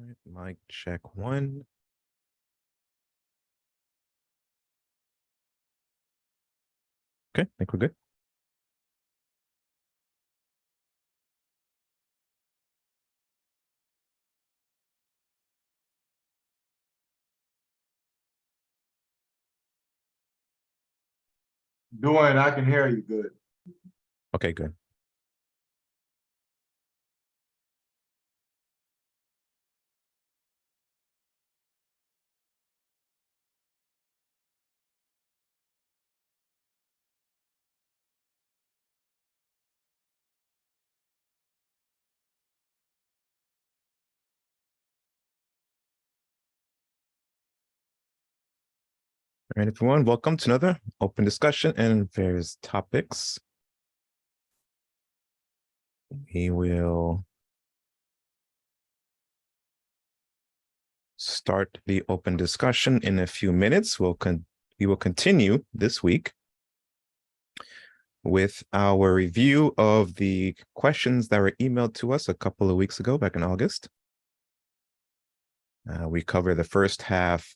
right, mic check one. Okay, I think we're good. Dwayne, I can hear you good. Okay, good. All right, everyone, welcome to another open discussion and various topics. We will start the open discussion in a few minutes. We will continue this week with our review of the questions that were emailed to us a couple of weeks ago, back in August. We cover the first half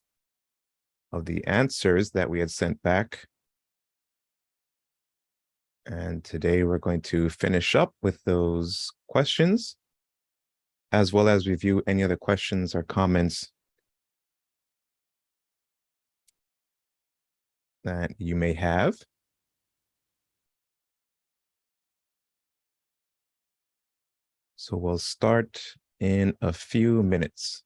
of the answers that we had sent back. And today we're going to finish up with those questions, as well as review any other questions or comments that you may have. So we'll start in a few minutes.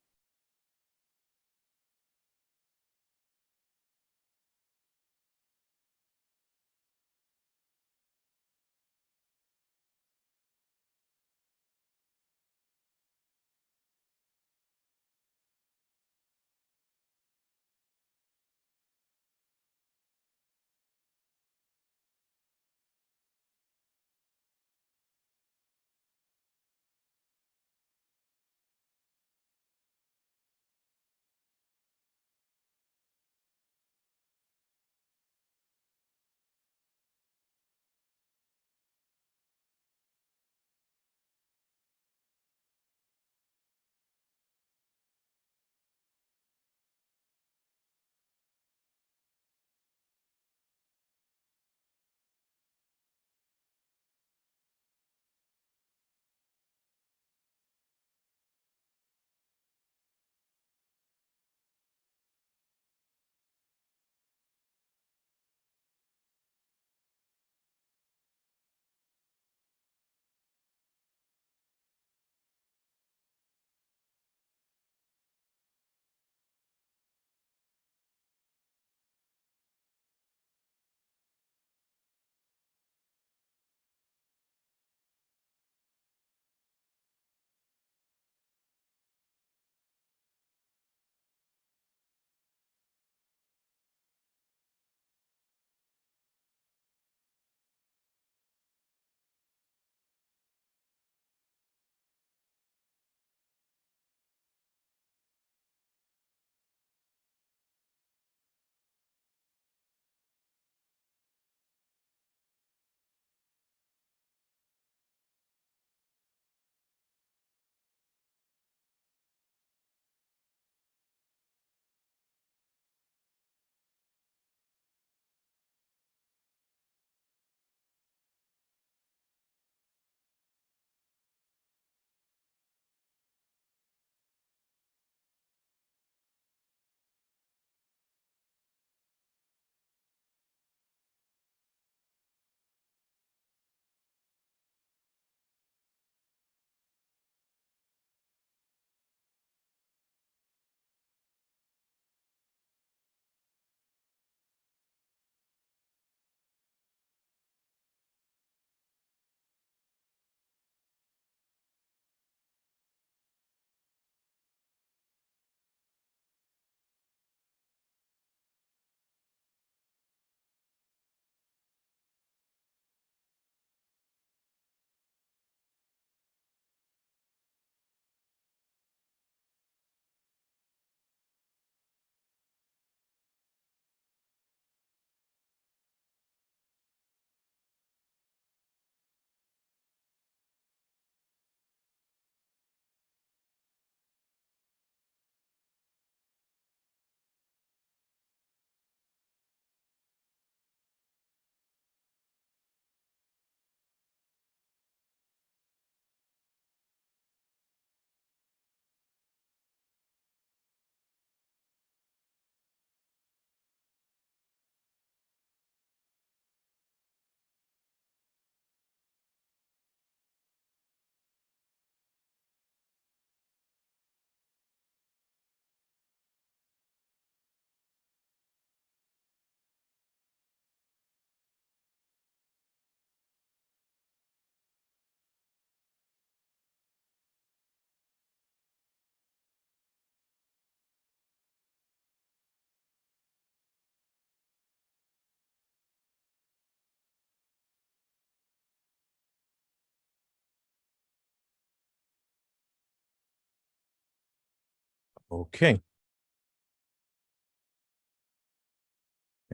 Okay.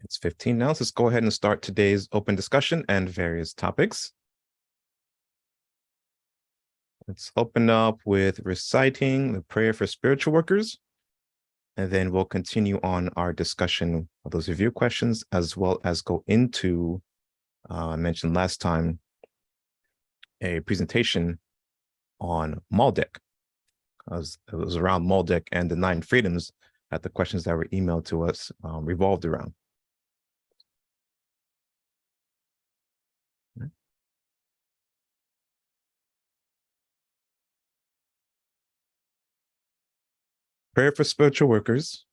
It's 15 now. So let's go ahead and start today's open discussion and various topics. Let's open up with reciting the prayer for spiritual workers, and then we'll continue on our discussion of those review questions, as well as go into, I mentioned last time, a presentation on Maldek. It was around Maldek and the 9 freedoms that the questions that were emailed to us revolved around. Prayer for spiritual workers.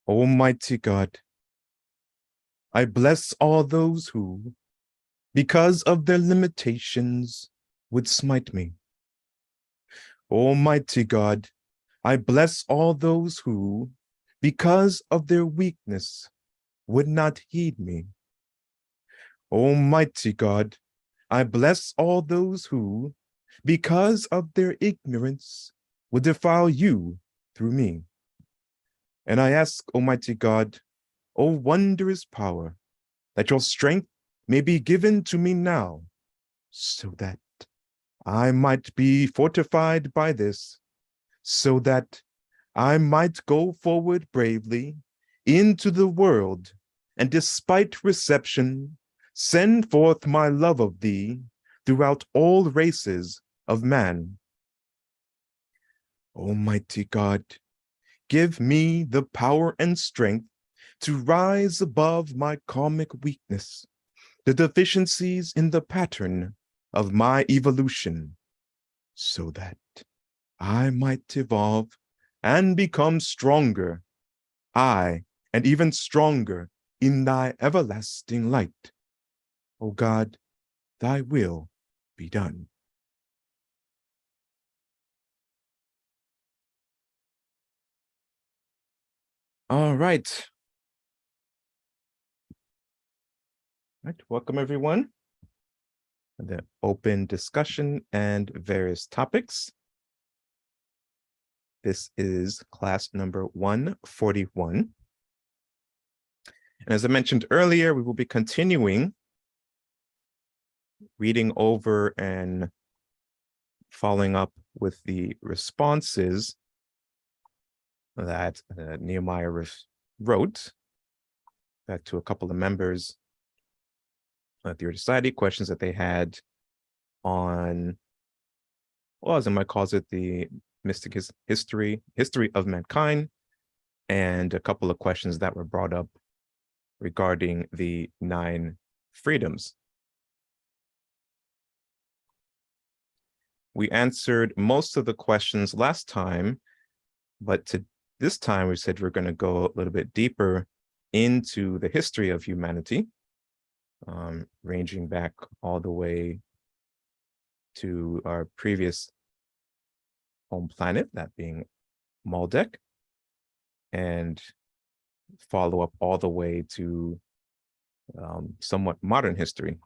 Almighty God, I bless all those who, because of their limitations, would smite me. Almighty God, I bless all those who, because of their weakness, would not heed me. Almighty God, I bless all those who, because of their ignorance, would defile you through me. And I ask, Almighty God, O wondrous power, that your strength may be given to me now, so that I might be fortified by this, so that I might go forward bravely into the world, and despite reception, send forth my love of thee throughout all races of man. Almighty God, give me the power and strength to rise above my karmic weakness, the deficiencies in the pattern of my evolution, so that I might evolve and become stronger, I, and even stronger in thy everlasting light. O God, thy will be done. All right. Welcome everyone. The open discussion and various topics. This is class number 141. And as I mentioned earlier, we will be continuing reading over and following up with the responses that Nehemiah wrote back to a couple of members of the Society, questions that they had on, well, as I might call it, the mystic history of mankind, and a couple of questions that were brought up regarding the 9 freedoms. We answered most of the questions last time, but this time we said we're going to go a little bit deeper into the history of humanity, ranging back all the way to our previous home planet, that being Maldek, and follow up all the way to somewhat modern history.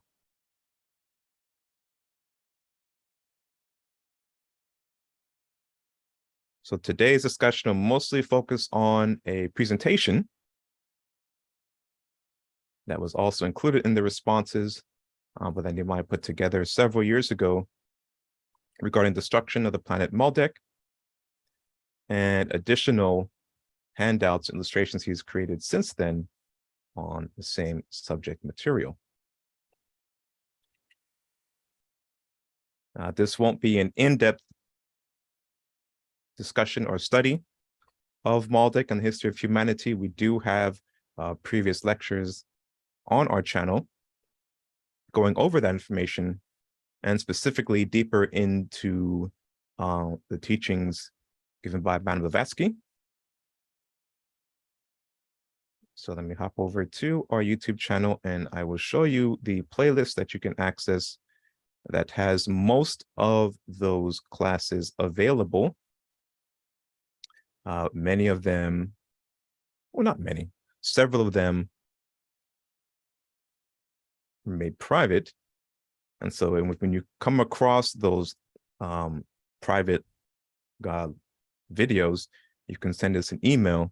So today's discussion will mostly focus on a presentation that was also included in the responses, but that Nehemiah put together several years ago regarding destruction of the planet Maldek, and additional handouts and illustrations he's created since then on the same subject material. This won't be an in-depth discussion or study of Maldek and the history of humanity. We do have previous lectures on our channel going over that information, and specifically deeper into the teachings given by Madame Blavatsky. So let me hop over to our YouTube channel and I will show you the playlist that you can access that has most of those classes available. Many of them, well, not many, several of them made private. And so when you come across those private videos, you can send us an email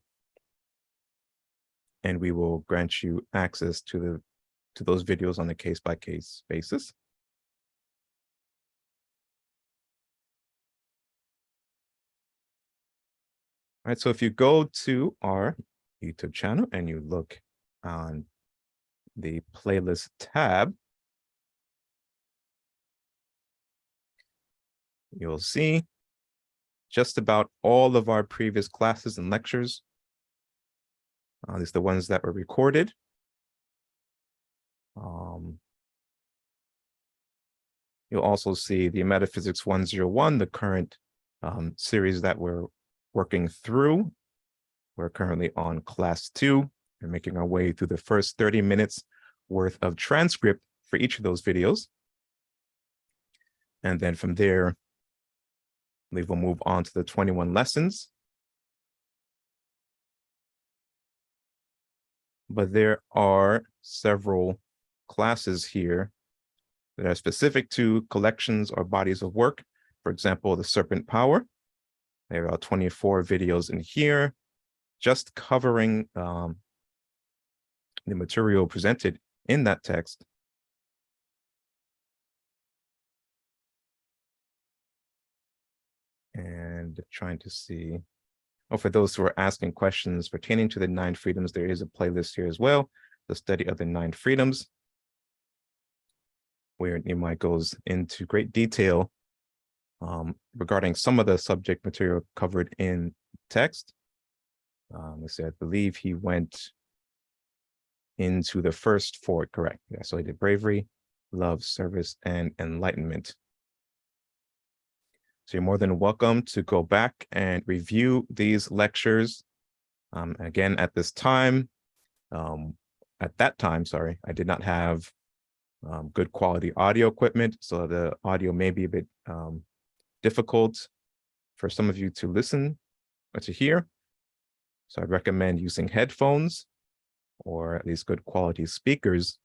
and we will grant you access to those videos on a case-by-case basis. All right, so if you go to our YouTube channel and you look on the playlist tab, you'll see just about all of our previous classes and lectures, at least the ones that were recorded. You'll also see the Metaphysics 101, the current series that we're working through. We're currently on class 2 and making our way through the first 30 minutes worth of transcript for each of those videos. And then from there, we will move on to the 21 lessons. But there are several classes here that are specific to collections or bodies of work. For example, the Serpent Power. There are 24 videos in here, just covering the material presented in that text. And trying to see, for those who are asking questions pertaining to the 9 freedoms, there is a playlist here as well, the study of the 9 freedoms, where Nehemiah goes into great detail regarding some of the subject material covered in text. Let's see, I believe he went into the first 4, correct? Yeah, so he did bravery, love, service, and enlightenment. So you're more than welcome to go back and review these lectures. Again, at that time, I did not have good quality audio equipment, so the audio may be a bit difficult for some of you to listen or to hear. So I'd recommend using headphones or at least good quality speakers.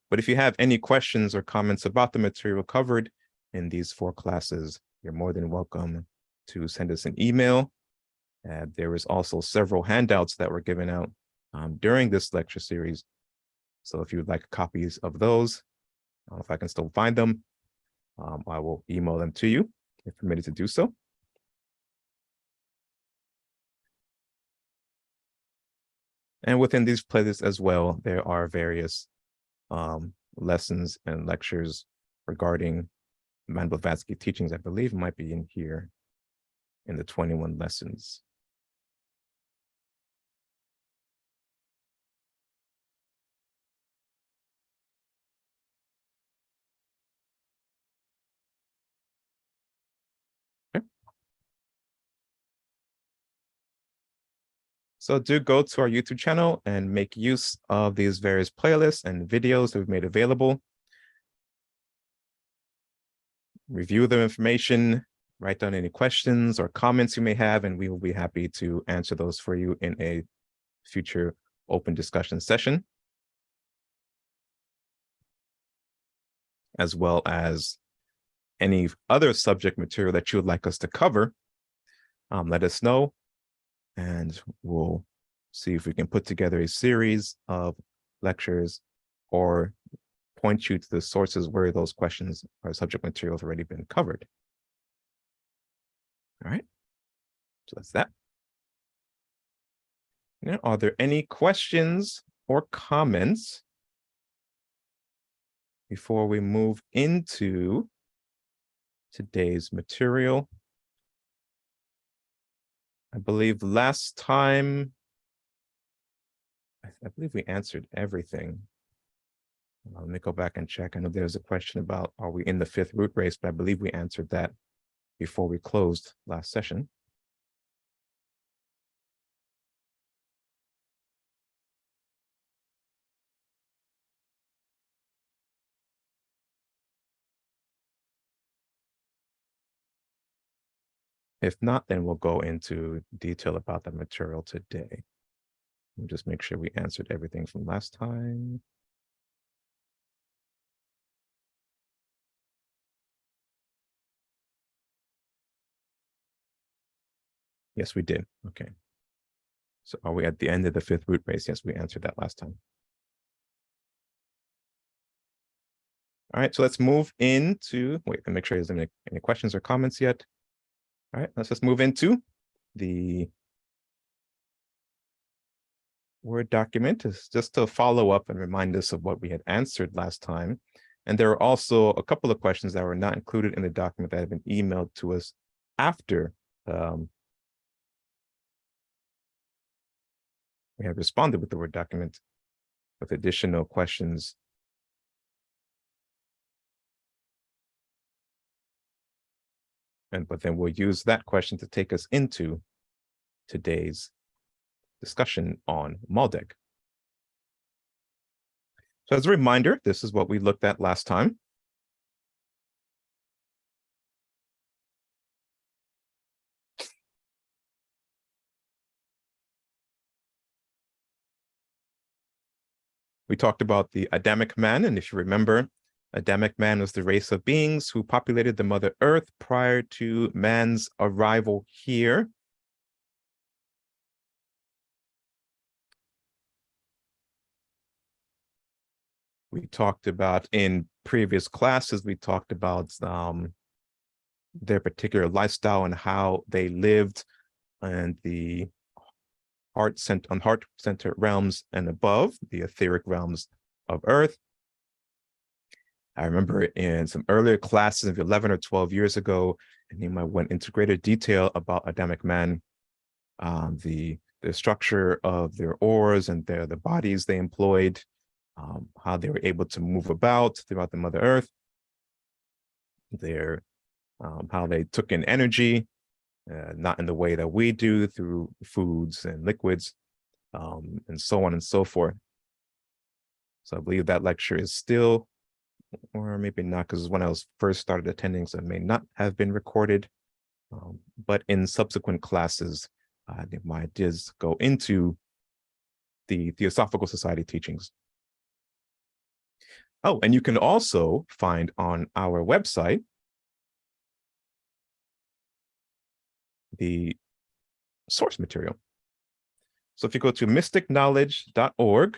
But if you have any questions or comments about the material covered in these 4 classes, you're more than welcome to send us an email. There is also several handouts that were given out during this lecture series. So if you would like copies of those, if I can still find them, I will email them to you if permitted to do so. And within these playlists as well, there are various lessons and lectures regarding Man Blavatsky teachings. I believe might be in here in the 21 lessons. Okay. So do go to our YouTube channel and make use of these various playlists and videos that we've made available. Review the information, write down any questions or comments you may have, and we will be happy to answer those for you in a future open discussion session, as well as any other subject material that you would like us to cover. Let us know, and we'll see if we can put together a series of lectures or point you to the sources where those questions or subject material have already been covered. All right, so that's that. Now, are there any questions or comments before we move into today's material? I believe last time, I believe we answered everything. Let me go back and check. I know there's a question about, are we in the 5th root race? But I believe we answered that before we closed last session. If not, then we'll go into detail about the material today. We'll just make sure we answered everything from last time. Yes, we did. Okay. So are we at the end of the fifth root race? Yes, we answered that last time. All right, so let's move into, wait, and make sure there's any questions or comments yet. All right, let's just move into the Word document, is just to follow up and remind us of what we had answered last time. And there are also a couple of questions that were not included in the document that have been emailed to us after we have responded with the Word document with additional questions. But then we'll use that question to take us into today's discussion on Maldek. So as a reminder, this is what we looked at last time. We talked about the Adamic man, and if you remember, Adamic man was the race of beings who populated the Mother Earth prior to man's arrival here. We talked about in previous classes, we talked about their particular lifestyle and how they lived and the heart-centered realms and above, the etheric realms of Earth. I remember in some earlier classes of 11 or 12 years ago, Nima went into greater detail about Adamic man, the structure of their oars and the bodies they employed, how they were able to move about throughout the Mother Earth, how they took in energy, not in the way that we do through foods and liquids, and so on and so forth. So I believe that lecture is still, or maybe not, because when I was first started attending, so it may not have been recorded. But in subsequent classes, my ideas go into the Theosophical Society teachings. Oh, and you can also find on our website the source material. So if you go to mysticknowledge.org,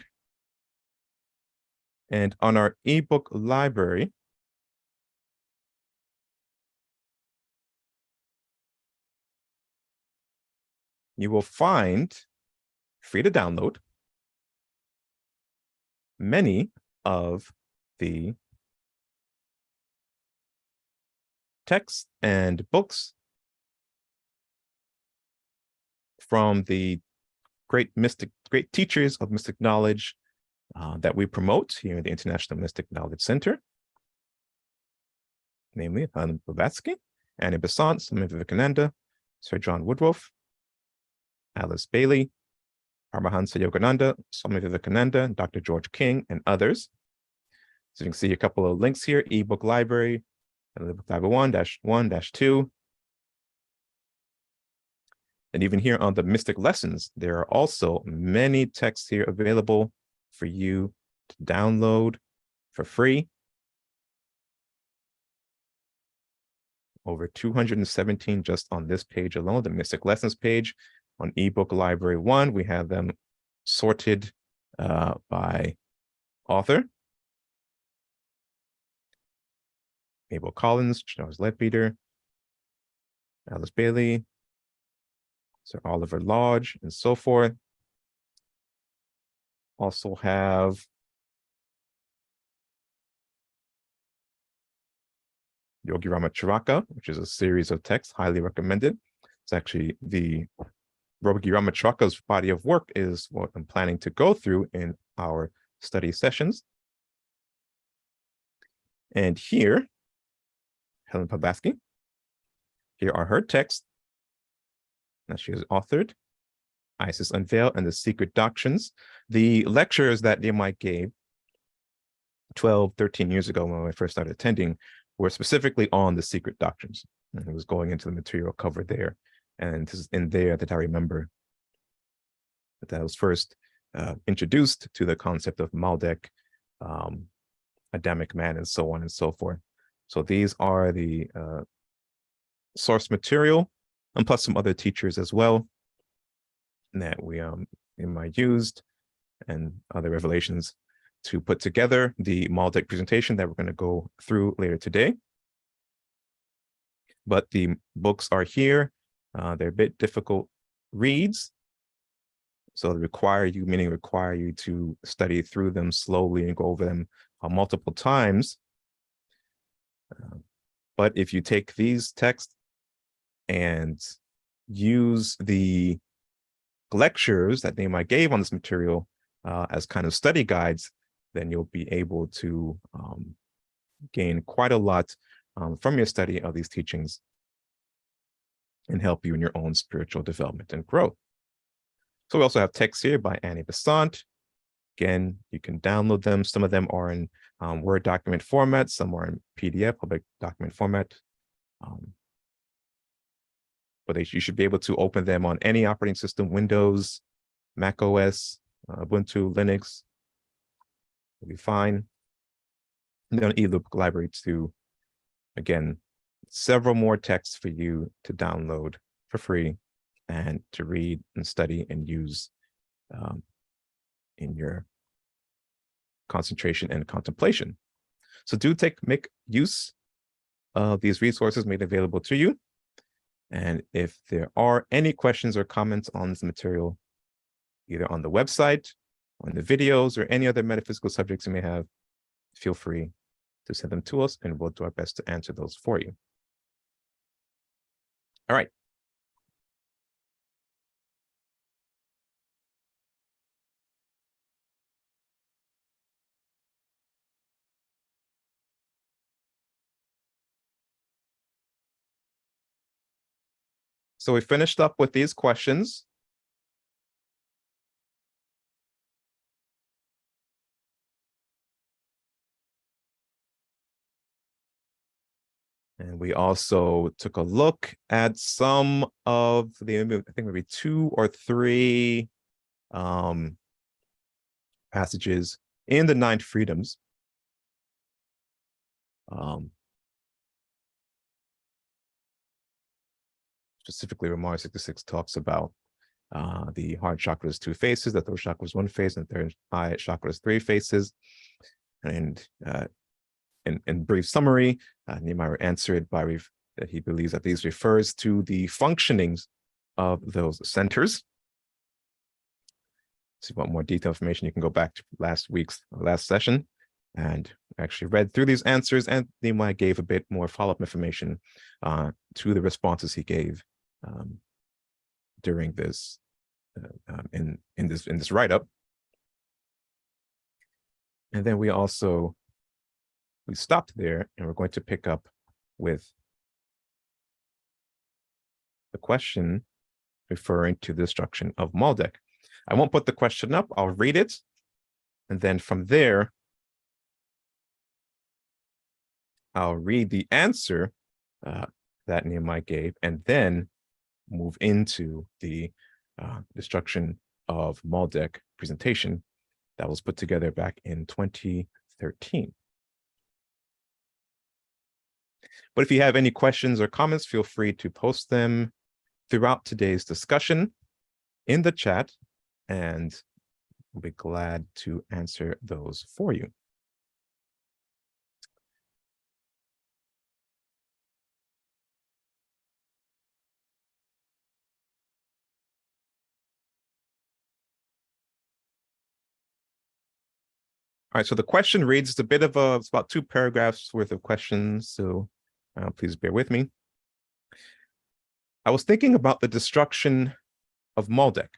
and on our ebook library, you will find, free to download, many of the texts and books from the great teachers of mystic knowledge that we promote here at the International Mystic Knowledge Center, namely Helen Blavatsky, Annie Besant, Swami Vivekananda, Sir John Woodruff, Alice Bailey, Paramahansa Yogananda, Swami Vivekananda, Dr. George King, and others. So you can see a couple of links here, ebook library, 501-1-2. And even here on the Mystic Lessons, there are also many texts here available for you to download for free. Over 217 just on this page alone, the Mystic Lessons page. On ebook library 1, we have them sorted by author. Mabel Collins, Charles Leadbeater, Alice Bailey, Sir Oliver Lodge, and so forth. Also have Yogi Ramacharaka, which is a series of texts, highly recommended. It's actually the Yogi Ramacharaka's body of work is what I'm planning to go through in our study sessions. And here, Helen Blavatsky, here are her texts that she has authored, Isis Unveiled and the Secret Doctrines. The lectures that Nehemiah gave 12, 13 years ago when I first started attending were specifically on the secret doctrines. And it was going into the material covered there. And this is in there that I remember that I was first introduced to the concept of Maldek, Adamic man, and so on and so forth. So these are the source material and plus some other teachers as well that we might used, and other revelations to put together the Maldek presentation that we're going to go through later today. But the books are here. They're a bit difficult reads, so they require you to study through them slowly and go over them multiple times. But if you take these texts and use the lectures that Nehemiah gave on this material as kind of study guides, then you'll be able to gain quite a lot from your study of these teachings and help you in your own spiritual development and growth. So we also have texts here by Annie Besant. Again, you can download them. Some of them are in Word document format, some are in PDF, public document format. But you should be able to open them on any operating system: Windows, Mac OS, Ubuntu, Linux. Will be fine. And then eLoop library too. Again, several more texts for you to download for free and to read and study and use in your concentration and contemplation. So do make use of these resources made available to you. And if there are any questions or comments on this material, either on the website, on the videos, or any other metaphysical subjects you may have, feel free to send them to us, and we'll do our best to answer those for you. All right. So we finished up with these questions. And we also took a look at some of the, I think maybe 2 or 3 passages in the 9 freedoms. Specifically, Ramar 66 talks about the heart chakra's 2 faces, the throat chakra's 1 face, and third eye chakra's 3 faces. And in brief summary, Nehemiah answered by that he believes that these refers to the functionings of those centers. So if you want more detailed information, you can go back to last session and actually read through these answers, and Nehemiah gave a bit more follow-up information to the responses he gave during this in this write-up. And then we stopped there, and we're going to pick up with the question referring to the destruction of Maldek. I won't put the question up, I'll read it, and then from there, I'll read the answer that Nehemiah gave, and then move into the destruction of Maldek presentation that was put together back in 2013. But if you have any questions or comments, feel free to post them throughout today's discussion in the chat, and we'll be glad to answer those for you. All right, so the question reads, it's a bit of it's about 2 paragraphs worth of questions, so please bear with me. I was thinking about the destruction of Maldek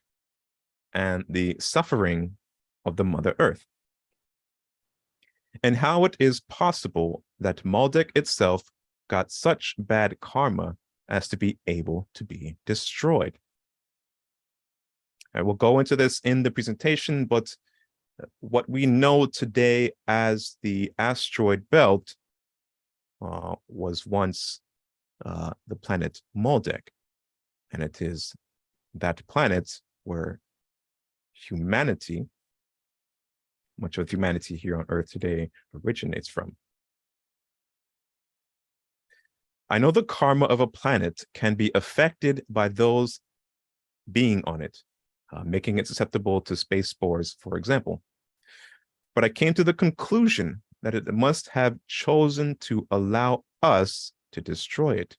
and the suffering of the Mother Earth, and how it is possible that Maldek itself got such bad karma as to be able to be destroyed. I will go into this in the presentation, but what we know today as the asteroid belt was once the planet Maldek, and it is that planet where humanity, much of humanity here on Earth today, originates from. I know the karma of a planet can be affected by those being on it, making it susceptible to space spores, for example. But I came to the conclusion that it must have chosen to allow us to destroy it.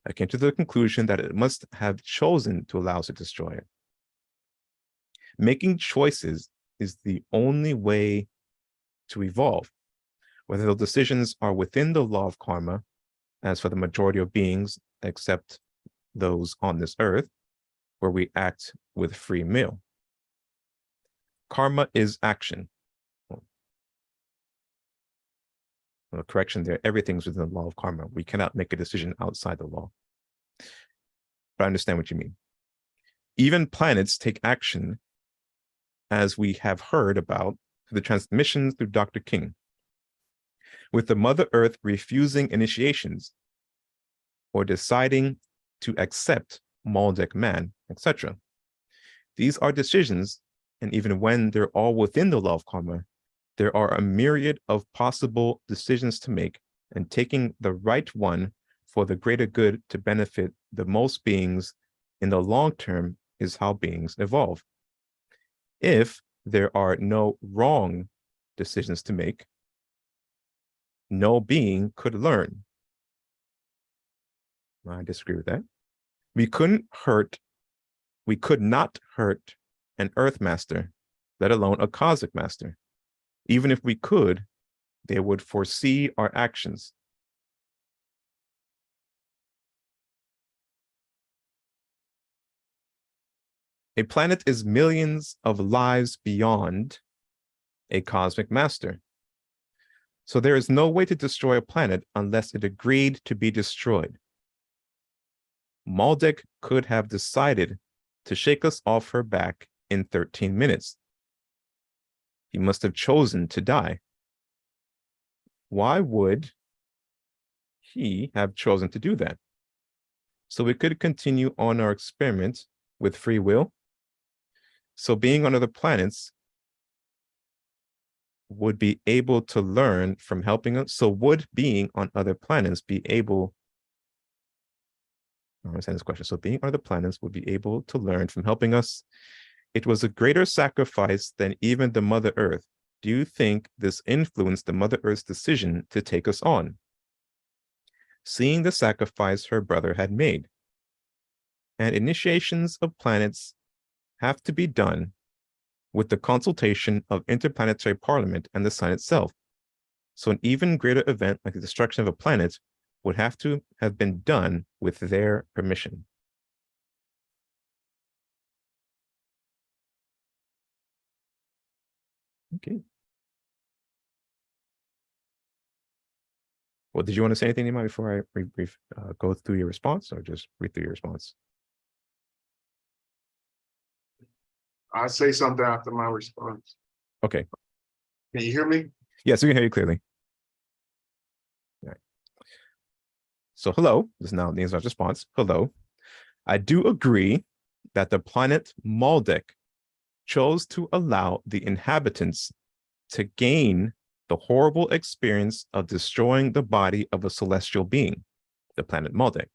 I came to the conclusion that it must have chosen to allow us to destroy it. Making choices is the only way to evolve, whether those decisions are within the law of karma, as for the majority of beings, except those on this earth, where we act with free will. Karma is action. Well, correction there, everything's within the law of karma. We cannot make a decision outside the law. But I understand what you mean. Even planets take action, as we have heard about through the transmissions through Dr. King, with the Mother Earth refusing initiations or deciding to accept Maldek man, etc. These are decisions, and even when they're all within the law of karma, there are a myriad of possible decisions to make, and taking the right one for the greater good to benefit the most beings in the long term is how beings evolve. If there are no wrong decisions to make, no being could learn. I disagree with that. We could not hurt an Earth Master, let alone a Cosmic Master. Even if we could, they would foresee our actions. A planet is millions of lives beyond a Cosmic Master. So there is no way to destroy a planet unless it agreed to be destroyed. Maldek could have decided to shake us off her back in 13 minutes. He must have chosen to die. Why would he have chosen to do that? So we could continue on our experiment with free will. So being on other planets would be able to learn from helping us. So would being on other planets be able, I understand this question. So being on other planets would be able to learn from helping us. It was a greater sacrifice than even the Mother Earth. Do you think this influenced the Mother Earth's decision to take us on? Seeing the sacrifice her brother had made. And initiations of planets have to be done with the consultation of interplanetary parliament and the sun itself. So an even greater event like the destruction of a planet would have to have been done with their permission. Okay. Well, did you want to say anything, Nima, before I go through your response, or just read through your response? I'll say something after my response. Okay. Can you hear me? Yes, we can hear you clearly. All right. So hello, this is now Nima's response. Hello. I do agree that the planet Maldek chose to allow the inhabitants to gain the horrible experience of destroying the body of a celestial being, the planet Maldek.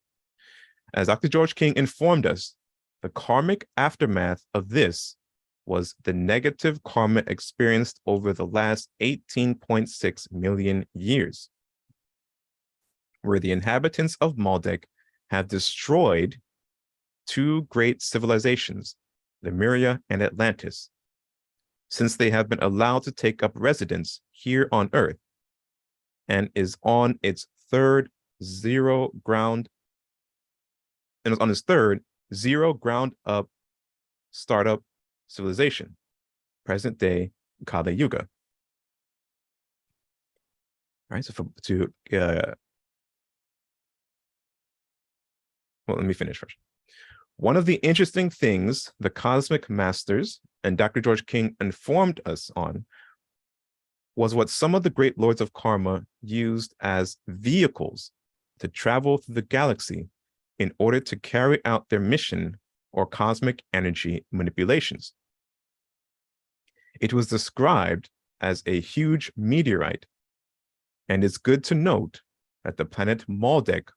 As Dr. George King informed us, the karmic aftermath of this was the negative karma experienced over the last 18.6 million years, where the inhabitants of Maldek have destroyed two great civilizations, Lemuria and Atlantis, since they have been allowed to take up residence here on Earth, and is on its third zero ground up startup civilization, present day Kali Yuga. All right, so well, let me finish first. One of the interesting things the Cosmic Masters and Dr. George King informed us on was what some of the great lords of karma used as vehicles to travel through the galaxy in order to carry out their mission or cosmic energy manipulations. It was described as a huge meteorite, and it's good to note that the planet Maldek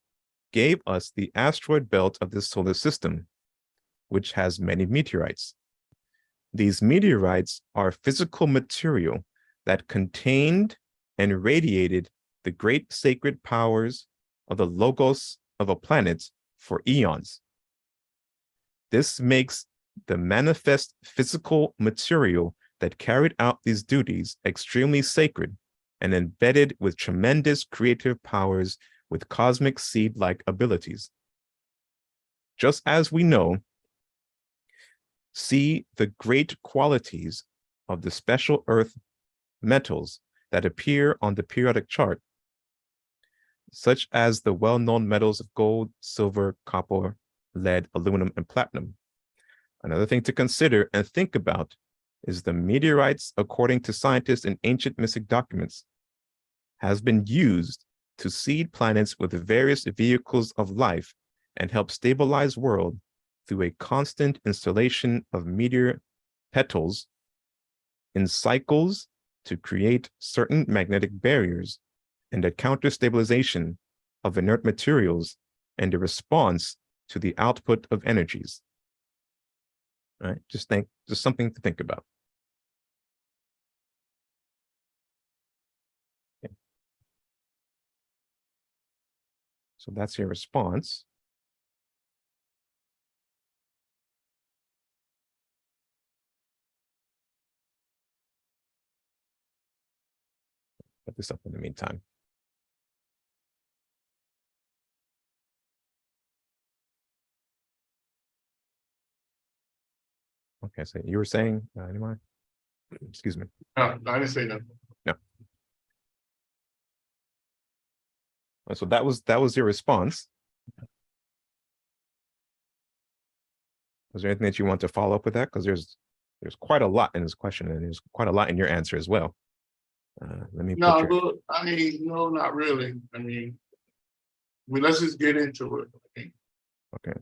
gave us the asteroid belt of the solar system, which has many meteorites. These meteorites are physical material that contained and radiated the great sacred powers of the logos of a planet for eons. This makes the manifest physical material that carried out these duties extremely sacred and embedded with tremendous creative powers with cosmic seed-like abilities. Just as we know, see the great qualities of the special earth metals that appear on the periodic chart, such as the well-known metals of gold, silver, copper, lead, aluminum, and platinum. Another thing to consider and think about is the meteorites, according to scientists in ancient mystic documents, has been used to seed planets with various vehicles of life and help stabilize world through a constant installation of meteor petals in cycles to create certain magnetic barriers and a counter stabilization of inert materials and a response to the output of energies. All right, just something to think about. Okay. So that's your response. Put this up in the meantime. Okay, so you were saying, anyone? Excuse me. No, I didn't say nothing. No. So that was your response. Was there anything that you want to follow up with that? Because there's quite a lot in this question, and there's quite a lot in your answer as well. Let me No, but I mean, no, not really. I mean, let's just get into it. Okay.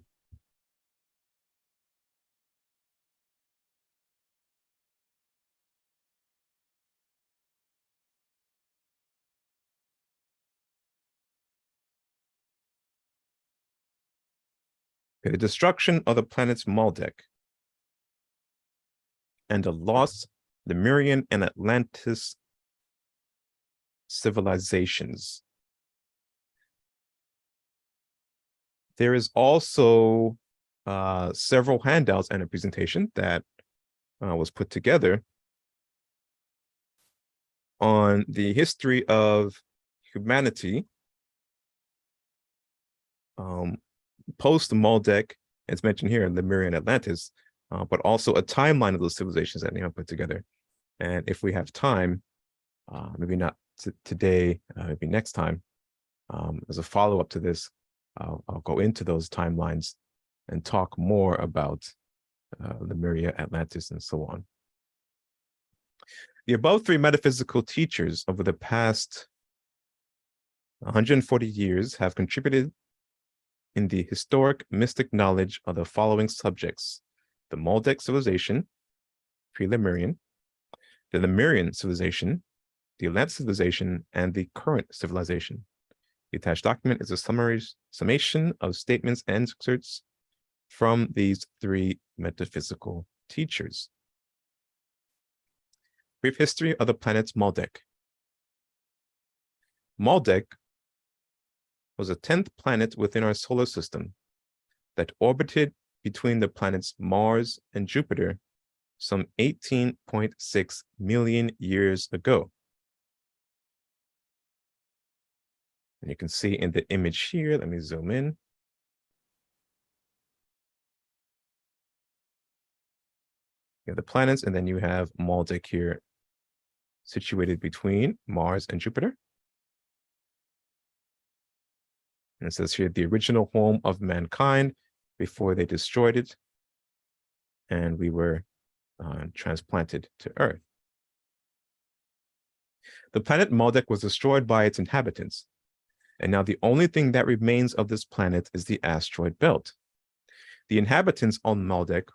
The destruction of the planets Maldek and the lost Lemurian and Atlantis civilizations. There is also several handouts and a presentation that was put together on the history of humanity post-Maldek. It's mentioned here in Lemurian Atlantis, but also a timeline of those civilizations that Neon put together. And if we have time, maybe not today, maybe next time, as a follow-up to this, I'll go into those timelines and talk more about Lemuria, Atlantis, and so on. The above three metaphysical teachers over the past 140 years have contributed in the historic mystic knowledge of the following subjects: the Maldek civilization, pre-Lemurian, the Lemurian civilization, the Atlantis civilization, and the current civilization. The attached document is a summation of statements and excerpts from these three metaphysical teachers. Brief history of the planets Maldek. Maldek was a 10th planet within our solar system that orbited between the planets Mars and Jupiter some 18.6 million years ago. And you can see in the image here, let me zoom in. You have the planets, and then you have Maldek here, situated between Mars and Jupiter. And it says here, the original home of mankind before they destroyed it, and we were transplanted to Earth. The planet Maldek was destroyed by its inhabitants, and now the only thing that remains of this planet is the asteroid belt. The inhabitants on Maldek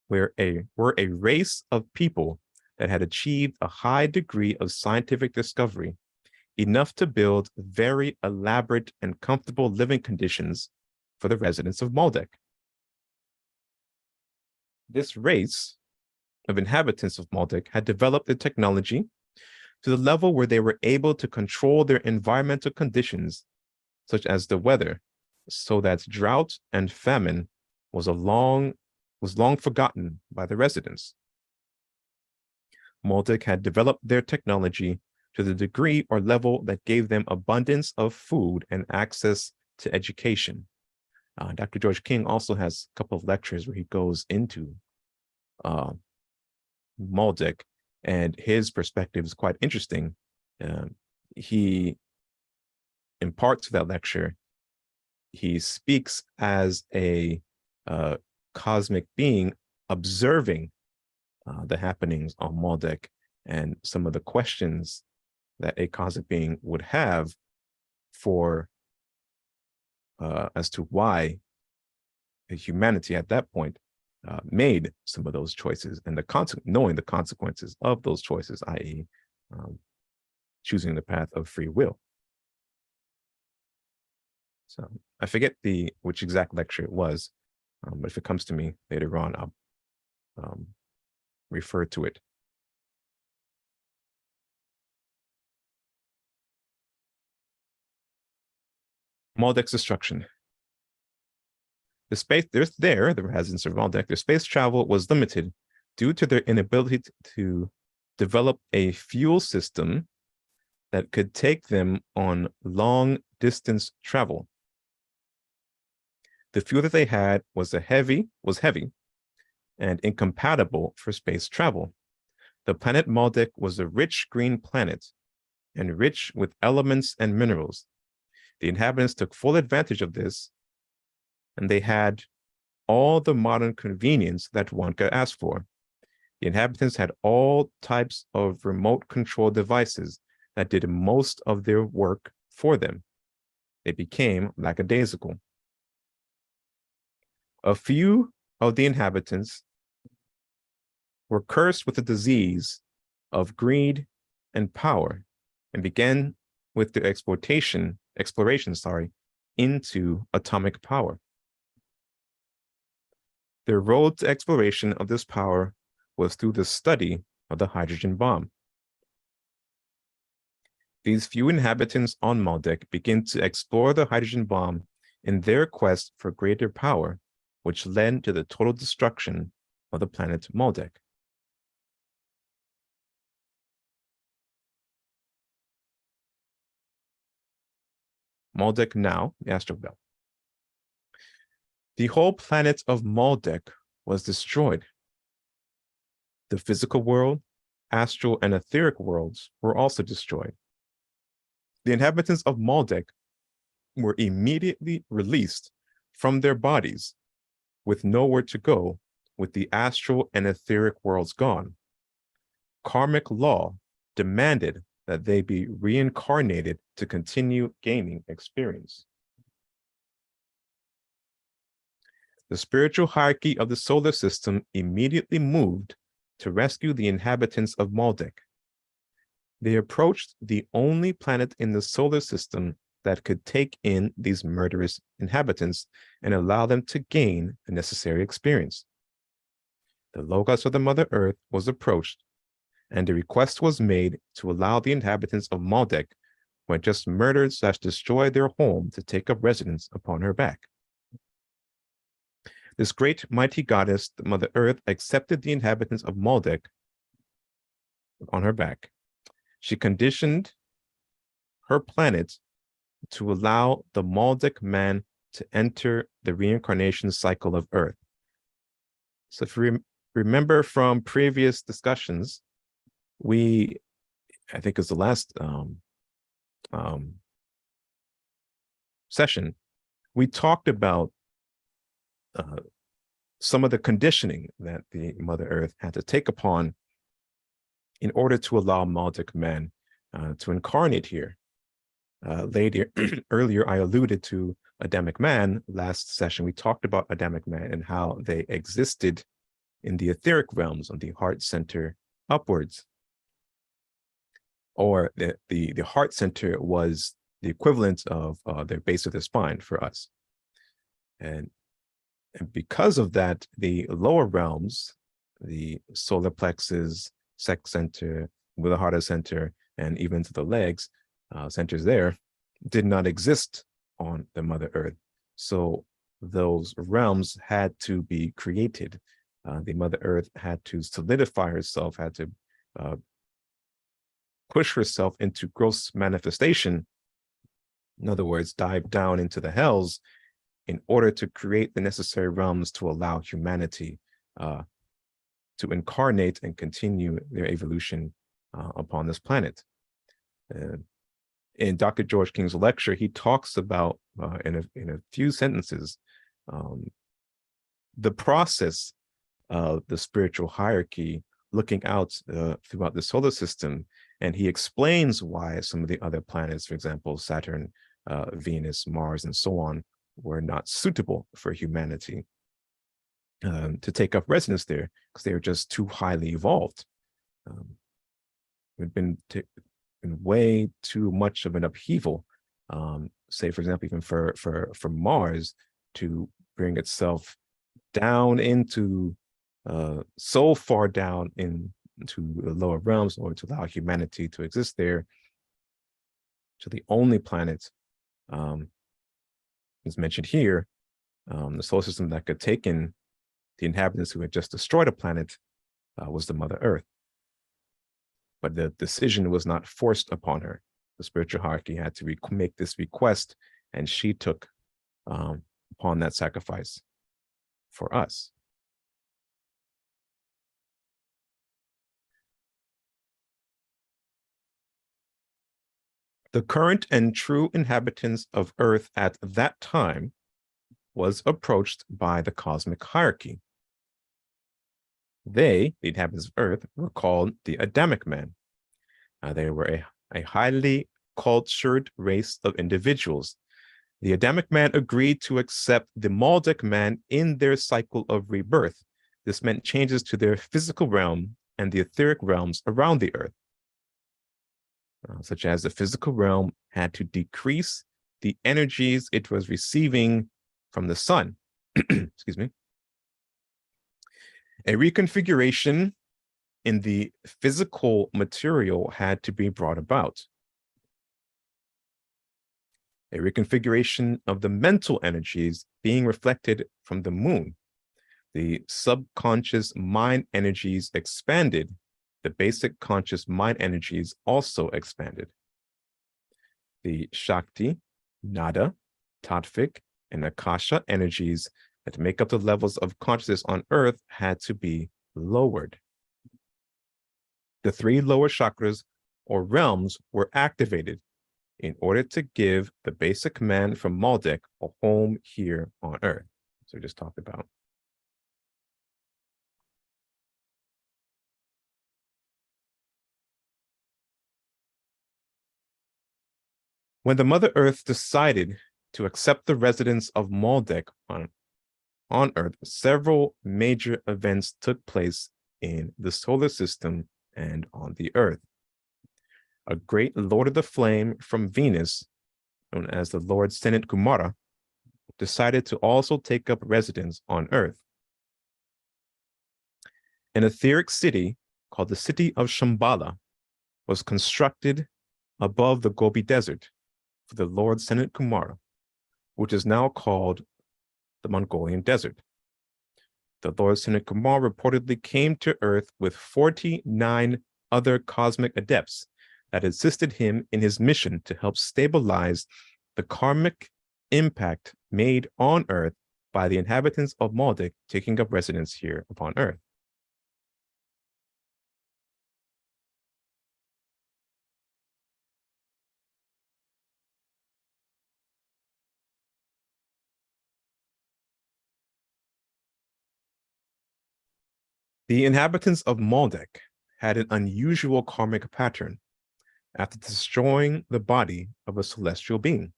were a race of people that had achieved a high degree of scientific discovery enough to build very elaborate and comfortable living conditions for the residents of Maldek. This race of inhabitants of Maldek had developed the technology to the level where they were able to control their environmental conditions, such as the weather, so that drought and famine was long forgotten by the residents. Maldek had developed their technology to the degree or level that gave them abundance of food and access to education. Dr. George King also has a couple of lectures where he goes into Maldek, and his perspective is quite interesting. He imparts that lecture. He speaks as a cosmic being observing the happenings on Maldek and some of the questions that a cosmic being would have for as to why humanity at that point made some of those choices, and knowing the consequences of those choices, i.e., choosing the path of free will. So I forget which exact lecture it was, but if it comes to me later on, I'll refer to it. Maldek's destruction. The residents of Maldek, their space travel was limited due to their inability to develop a fuel system that could take them on long distance travel. The fuel that they had was heavy and incompatible for space travel. The planet Maldek was a rich green planet and rich with elements and minerals. The inhabitants took full advantage of this, and they had all the modern convenience that one could ask for. The inhabitants had all types of remote control devices that did most of their work for them. They became lackadaisical. A few of the inhabitants were cursed with the disease of greed and power, and began with their exploration into atomic power. Their road to exploration of this power was through the study of the hydrogen bomb. These few inhabitants on Maldek begin to explore the hydrogen bomb in their quest for greater power, which led to the total destruction of the planet Maldek. Maldek now, the astral belt. The whole planet of Maldek was destroyed. The physical world, astral, and etheric worlds were also destroyed. The inhabitants of Maldek were immediately released from their bodies with nowhere to go, with the astral and etheric worlds gone. Karmic law demanded that they be reincarnated to continue gaining experience. The spiritual hierarchy of the solar system immediately moved to rescue the inhabitants of Maldek. They approached the only planet in the solar system that could take in these murderous inhabitants and allow them to gain the necessary experience. The Logos of the Mother Earth was approached, and a request was made to allow the inhabitants of Maldek, who had just murdered/destroyed their home, to take up residence upon her back. This great mighty goddess, the Mother Earth, accepted the inhabitants of Maldek on her back. She conditioned her planet to allow the Maldek man to enter the reincarnation cycle of Earth. So if you remember from previous discussions, I think it was the last session, we talked about some of the conditioning that the Mother Earth had to take upon in order to allow Maldek man to incarnate here. Earlier, I alluded to Adamic man. Last session, we talked about Adamic man and how they existed in the etheric realms, on the heart center upwards. or the heart center was the equivalent of the base of the spine for us. And because of that, the lower realms, the solar plexus, sex center, Wheeler center, and even to the legs, centers there, did not exist on the Mother Earth. So those realms had to be created. The Mother Earth had to solidify herself, had to push herself into gross manifestation. In other words, dive down into the hells in order to create the necessary realms to allow humanity to incarnate and continue their evolution upon this planet. In Dr. George King's lecture, he talks about, in a few sentences, the process of the spiritual hierarchy looking out throughout the solar system. And he explains why some of the other planets, for example, Saturn, Venus, Mars, and so on, were not suitable for humanity to take up residence there, because they were just too highly evolved. It had been way too much of an upheaval, say, for example, even for Mars to bring itself down into so far down into the lower realms, or to allow humanity to exist there, to the only planet, as mentioned here, the solar system that could take in the inhabitants who had just destroyed a planet, was the Mother Earth. But the decision was not forced upon her. The spiritual hierarchy had to make this request, and she took upon that sacrifice for us. The current and true inhabitants of Earth at that time was approached by the cosmic hierarchy. They, the inhabitants of Earth, were called the Adamic man. They were a highly cultured race of individuals. The Adamic man agreed to accept the Maldek man in their cycle of rebirth. This meant changes to their physical realm and the etheric realms around the Earth, such as the physical realm had to decrease the energies it was receiving from the sun. Excuse me. A reconfiguration in the physical material had to be brought about. A reconfiguration of the mental energies being reflected from the moon. The subconscious mind energies expanded. The basic conscious mind energies also expanded. The Shakti, Nada, Tattvic, and Akasha energies that make up the levels of consciousness on Earth had to be lowered. The three lower chakras or realms were activated in order to give the basic man from Maldek a home here on Earth. So we just talked about. When the Mother Earth decided to accept the residents of Maldek on Earth, several major events took place in the solar system and on the Earth. A great Lord of the Flame from Venus, known as the Lord Senate Kumara, decided to also take up residence on Earth. An etheric city called the City of Shambhala was constructed above the Gobi Desert for the Lord Senate Kumara, which is now called the Mongolian Desert. The Lord Senate Kumara reportedly came to Earth with 49 other cosmic adepts that assisted him in his mission to help stabilize the karmic impact made on Earth by the inhabitants of Maldek taking up residence here upon Earth. The inhabitants of Maldek had an unusual karmic pattern after destroying the body of a celestial being.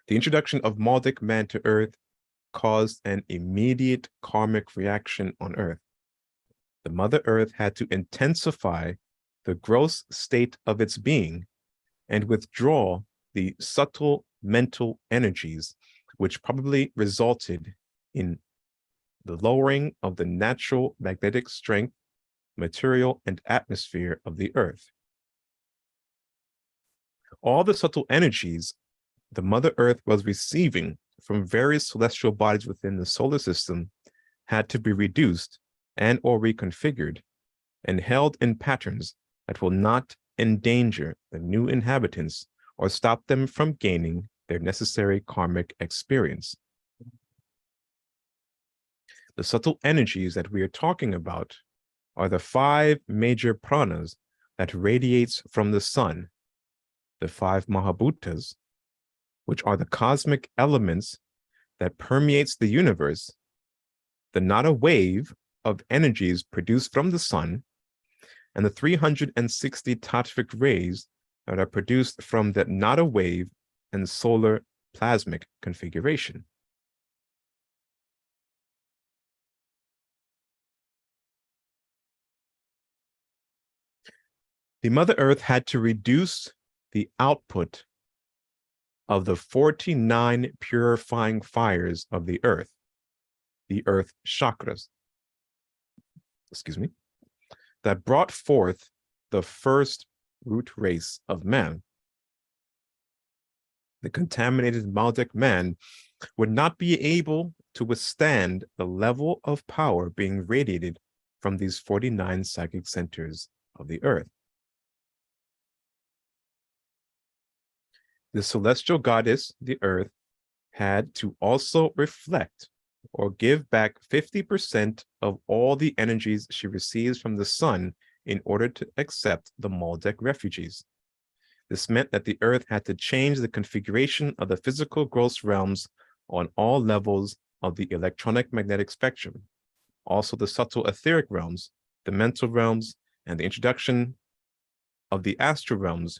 The introduction of Maldek man to Earth caused an immediate karmic reaction on Earth. The Mother Earth had to intensify the gross state of its being and withdraw the subtle mental energies, which probably resulted in the lowering of the natural magnetic strength, material, and atmosphere of the Earth. All the subtle energies the Mother Earth was receiving from various celestial bodies within the solar system had to be reduced and or reconfigured and held in patterns that will not endanger the new inhabitants or stop them from gaining their necessary karmic experience. The subtle energies that we are talking about are the 5 major pranas that radiates from the sun, the 5 mahabhutas, which are the cosmic elements that permeates the universe, the nada wave of energies produced from the sun, and the 360 tattvic rays that are produced from the nada wave and solar plasmic configuration. The Mother Earth had to reduce the output of the 49 purifying fires of the earth chakras, that brought forth the first root race of man. The contaminated Maldek man would not be able to withstand the level of power being radiated from these 49 psychic centers of the earth. The celestial goddess, the earth, had to also reflect or give back 50% of all the energies she receives from the sun in order to accept the Maldek refugees. This meant that the earth had to change the configuration of the physical gross realms on all levels of the electronic magnetic spectrum, also the subtle etheric realms, the mental realms, and the introduction of the astral realms,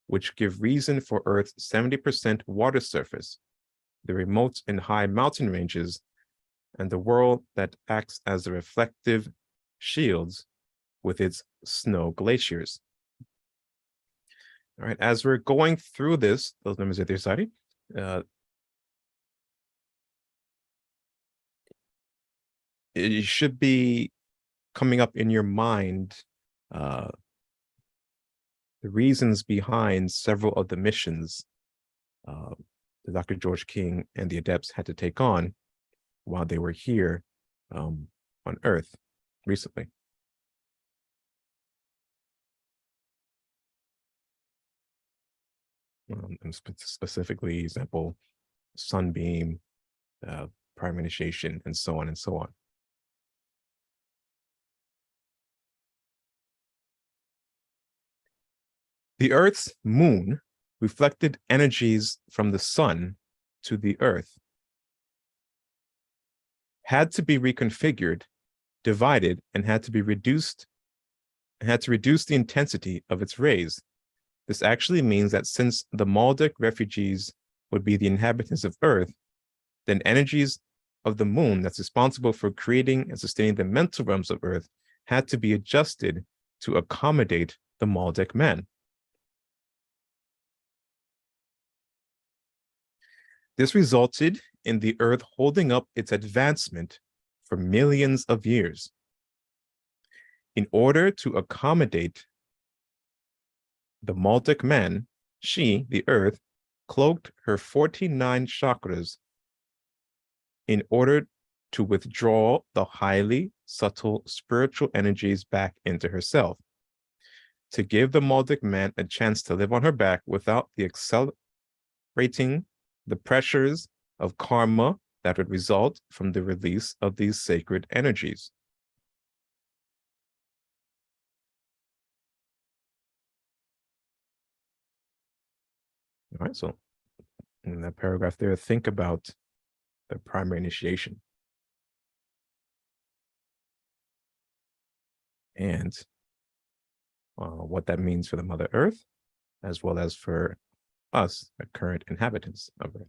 which give reason for Earth's 70% water surface, the remote and high mountain ranges, and the world that acts as the reflective shields with its snow glaciers. All right, as we're going through this, those members of the society, it should be coming up in your mind the reasons behind several of the missions that Dr. George King and the adepts had to take on while they were here on Earth recently. And specifically, example, sunbeam, prime initiation, and so on and so on. The Earth's moon reflected energies from the sun to the Earth, had to be reconfigured, divided, and had to reduce the intensity of its rays. This actually means that since the Maldek refugees would be the inhabitants of Earth, then energies of the moon that's responsible for creating and sustaining the mental realms of Earth had to be adjusted to accommodate the Maldek man. This resulted in the Earth holding up its advancement for millions of years. In order to accommodate the Maldek man, she, the Earth, cloaked her 49 chakras in order to withdraw the highly subtle spiritual energies back into herself, to give the Maldek man a chance to live on her back without the accelerating the pressures of karma that would result from the release of these sacred energies. All right, so in that paragraph there, think about the primary initiation. And what that means for the Mother Earth, as well as for us, the current inhabitants of Earth.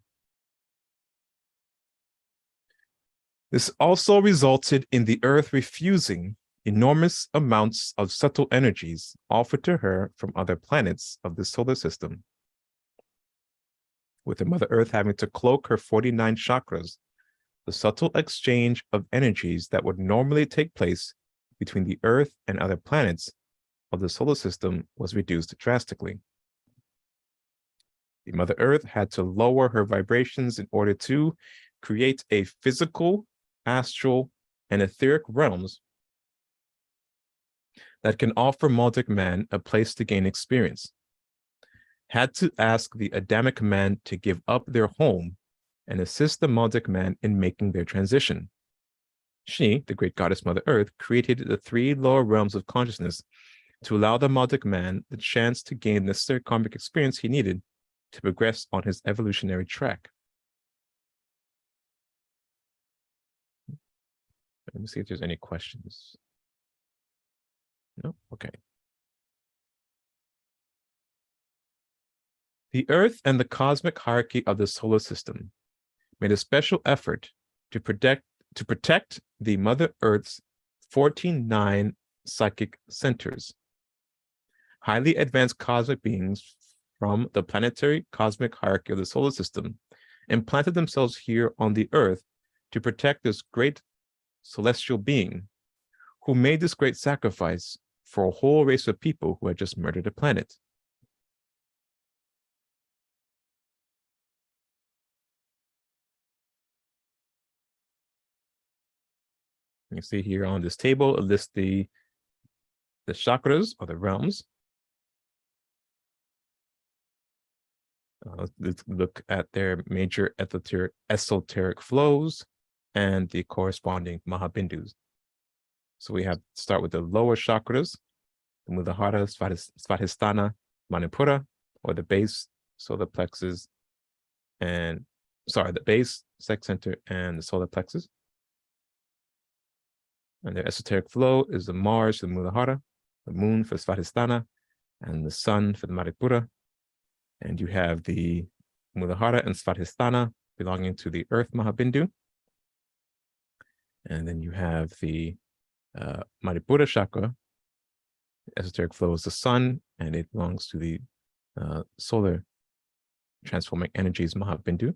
This also resulted in the Earth refusing enormous amounts of subtle energies offered to her from other planets of the solar system, with the Mother Earth having to cloak her 49 chakras. The subtle exchange of energies that would normally take place between the Earth and other planets of the solar system was reduced drastically. The Mother Earth had to lower her vibrations in order to create a physical, astral, and etheric realms that can offer Maldic man a place to gain experience. Had to ask the Adamic man to give up their home and assist the Maldic man in making their transition. She, the great goddess Mother Earth, created the 3 lower realms of consciousness to allow the Maldic man the chance to gain the necessary karmic experience he needed to progress on his evolutionary track. Let me see if there's any questions. No? Okay. The Earth and the cosmic hierarchy of the solar system made a special effort to protect the Mother Earth's 14 psychic centers. Highly advanced cosmic beings from the planetary cosmic hierarchy of the solar system implanted themselves here on the Earth to protect this great celestial being who made this great sacrifice for a whole race of people who had just murdered a planet. You see here on this table, it lists the chakras or the realms. Let's look at their major esoteric flows and the corresponding Mahabindus. So we have to start with the lower chakras, the Muladhara, Svadhisthana, Manipura, or the base solar plexus, and the base sex center and the solar plexus. And their esoteric flow is the Mars for the Muladhara, the moon for Svadhisthana, and the sun for the Manipura. And you have the Muladhara and Svadhisthana belonging to the Earth Mahabindu. And then you have the Manipura chakra. The esoteric flow is the sun, and it belongs to the solar transforming energies Mahabindu.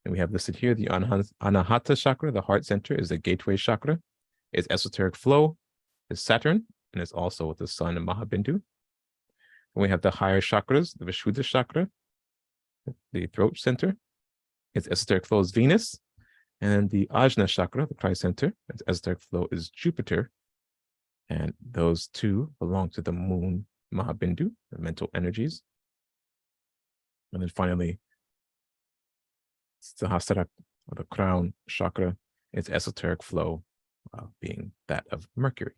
And we have listed here the Anahata chakra, the heart center, is the gateway chakra. Its esoteric flow is Saturn, and it's also with the sun and Mahabindu. And we have the higher chakras, the Vishuddha chakra, the throat center. Its esoteric flow is Venus. And the Ajna chakra, the Christ center, its esoteric flow is Jupiter. And those two belong to the moon Mahabindu, the mental energies. And then finally, Sahasrara, or the crown chakra, its esoteric flow being that of Mercury.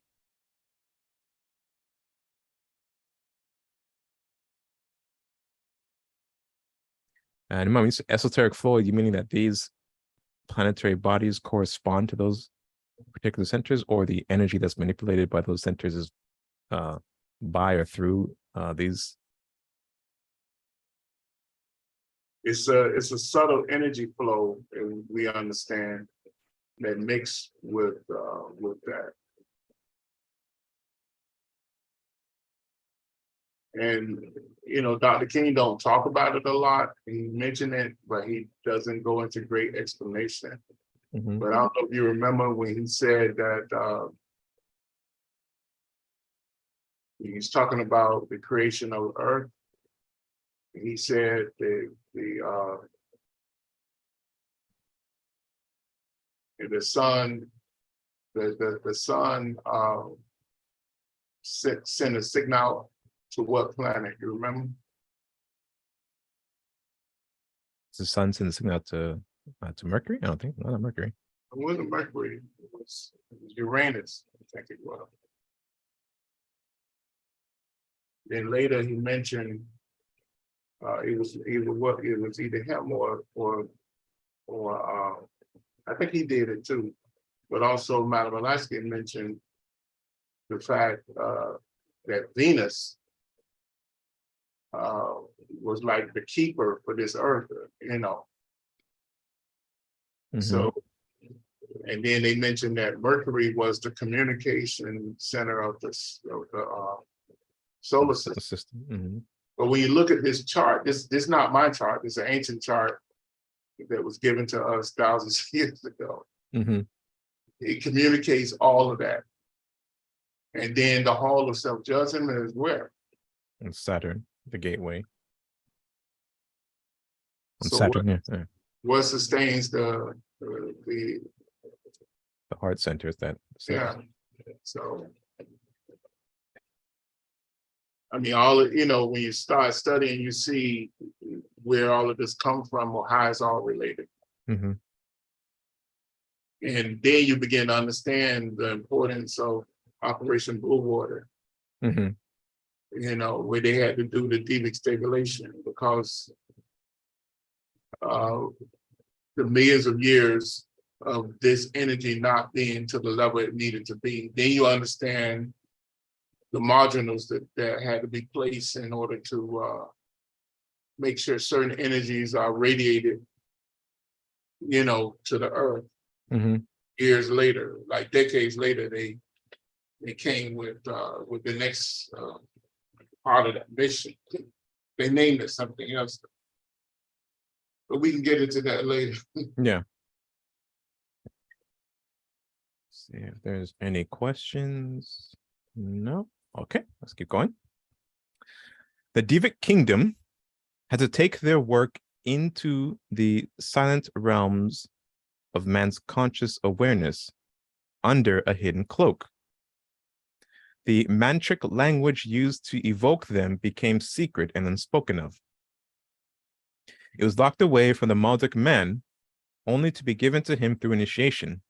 And when we say esoteric flow, you meaning that these planetary bodies correspond to those particular centers, or the energy that's manipulated by those centers is by or through these? It's a subtle energy flow, and we understand that mix with that. And Dr. King don't talk about it a lot. He mentioned it, but he doesn't go into great explanation. Mm-hmm. But I don't know if you remember when he said that he's talking about the creation of Earth. He said the sun, the sun sent a signal to what planet? You remember? The sun sends a signal to Mercury? I don't think, not Mercury. It wasn't Mercury. It was Uranus, I think it was. Then later he mentioned it was either him or I think he did it too. But also Madam Alaska mentioned the fact that Venus was like the keeper for this earth, Mm-hmm. So, And then they mentioned that Mercury was the communication center of the solar system. Mm-hmm. But when you look at this chart, this is not my chart. It's an ancient chart that was given to us thousands of years ago. Mm-hmm. It communicates all of that. And then the hall of self-judgment is where? And Saturn, the gateway. On So Saturn, what sustains the heart center is that. yeah. So I mean, all of, when you start studying, you see where all of this comes from or how it's all related. Mm-hmm. And then you begin to understand the importance of Operation Blue Water, Mm-hmm. Where they had to do the deep stimulation because the millions of years of this energy not being to the level it needed to be. Then you understand the marginals that had to be placed in order to make sure certain energies are radiated, to the earth. Mm-hmm. Years later, like decades later, they came with the next part of that mission. They named it something else, but we can get into that later. Yeah. See if there's any questions. No. Okay, let's keep going. The Devic Kingdom had to take their work into the silent realms of man's conscious awareness under a hidden cloak. The mantric language used to evoke them became secret and unspoken of. It was locked away from the Maldic man, only to be given to him through initiation.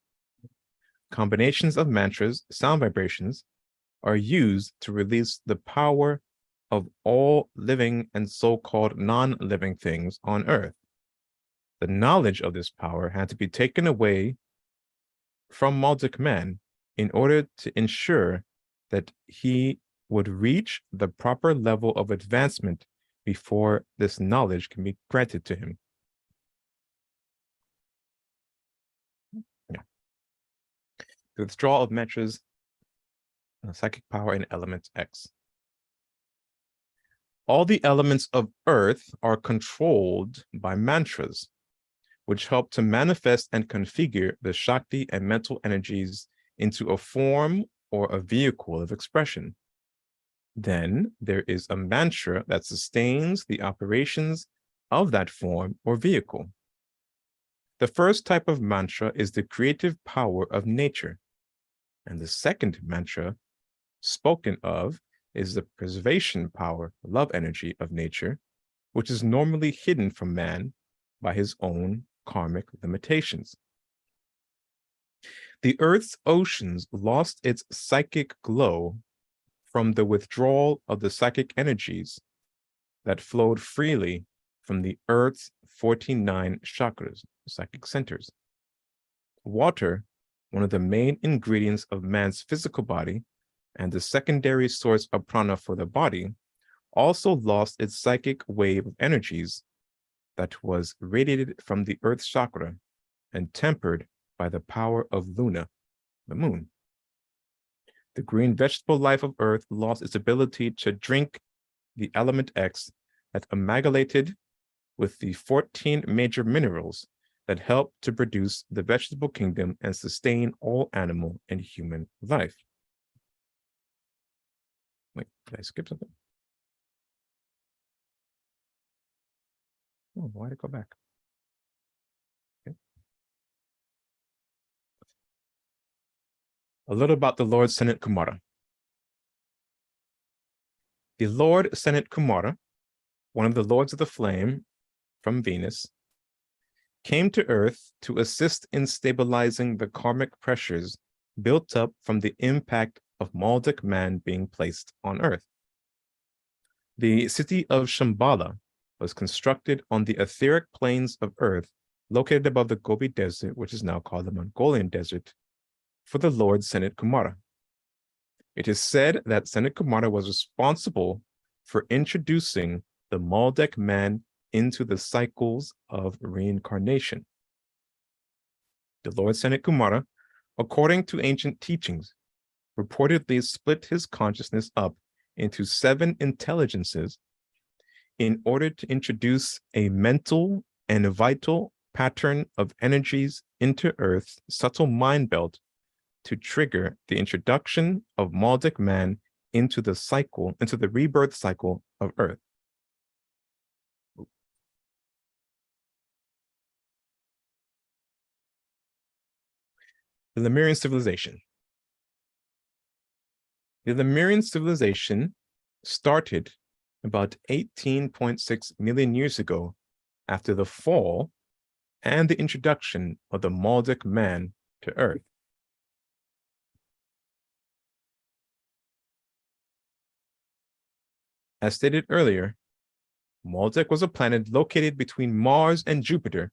Combinations of mantras, sound vibrations, are used to release the power of all living and so-called non-living things on Earth. The knowledge of this power had to be taken away from Maldic man in order to ensure that he would reach the proper level of advancement before this knowledge can be granted to him. Yeah. The withdrawal of mantras, psychic power in element X. All the elements of Earth are controlled by mantras, which help to manifest and configure the Shakti and mental energies into a form or a vehicle of expression. Then there is a mantra that sustains the operations of that form or vehicle. The first type of mantra is the creative power of nature, and the second mantra spoken of is the preservation power, love energy of nature, which is normally hidden from man by his own karmic limitations. The Earth's oceans lost its psychic glow from the withdrawal of the psychic energies that flowed freely from the Earth's 49 chakras, psychic centers. Water, one of the main ingredients of man's physical body and the secondary source of prana for the body, also lost its psychic wave of energies that was radiated from the Earth's chakra and tempered by the power of Luna, the moon. The green vegetable life of Earth lost its ability to drink the element X that amalgamated with the 14 major minerals that help to produce the vegetable kingdom and sustain all animal and human life. Wait, did I skip something? Oh, why did it go back? Okay. A little about the Lord Senate Kumara. The Lord Senate Kumara, one of the Lords of the Flame from Venus, came to Earth to assist in stabilizing the karmic pressures built up from the impact of Maldic man being placed on Earth. The city of Shambhala was constructed on the etheric plains of Earth, located above the Gobi Desert, which is now called the Mongolian Desert, for the Lord Senate Kumara. It is said that Senate Kumara was responsible for introducing the Maldek man into the cycles of reincarnation. The Lord Senate Kumara, according to ancient teachings, reportedly split his consciousness up into 7 intelligences in order to introduce a mental and vital pattern of energies into Earth's subtle mind belt to trigger the introduction of Maldic man into the rebirth cycle of Earth. The Lemurian civilization. The Lemurian civilization started about 18.6 million years ago after the fall and the introduction of the Maldic man to Earth. As stated earlier, Maldic was a planet located between Mars and Jupiter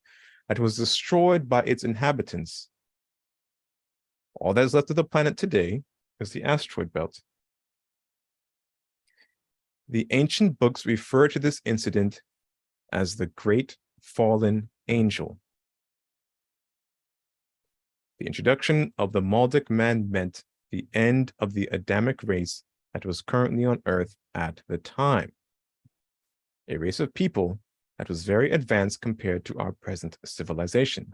that was destroyed by its inhabitants. All that is left of the planet today is the asteroid belt. The ancient books refer to this incident as the Great Fallen Angel. The introduction of the Maldic man meant the end of the Adamic race that was currently on Earth at the time, a race of people that was very advanced compared to our present civilization.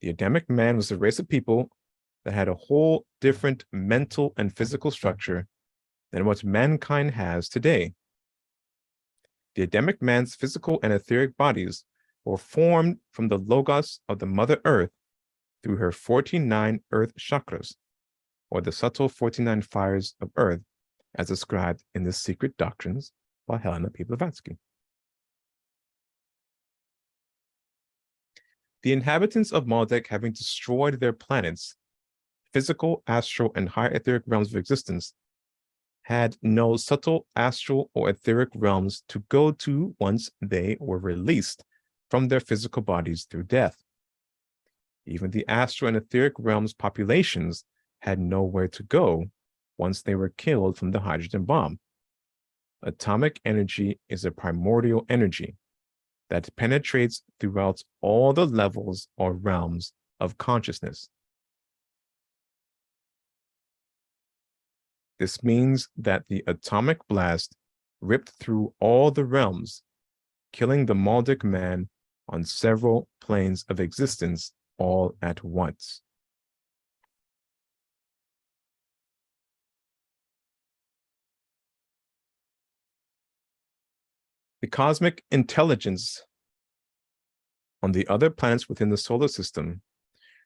The Adamic man was a race of people that had a whole different mental and physical structure than what mankind has today. The Adamic man's physical and etheric bodies were formed from the logos of the Mother Earth through her 49 earth chakras, or the subtle 49 fires of Earth, as described in the Secret Doctrines by Helena P. Blavatsky. The inhabitants of Maldek, having destroyed their planets, physical, astral, and higher etheric realms of existence, had no subtle astral or etheric realms to go to once they were released from their physical bodies through death. Even the astral and etheric realms populations had nowhere to go once they were killed from the hydrogen bomb. Atomic energy is a primordial energy that penetrates throughout all the levels or realms of consciousness. This means that the atomic blast ripped through all the realms, killing the Maldic man on several planes of existence all at once. The cosmic intelligence on the other planets within the solar system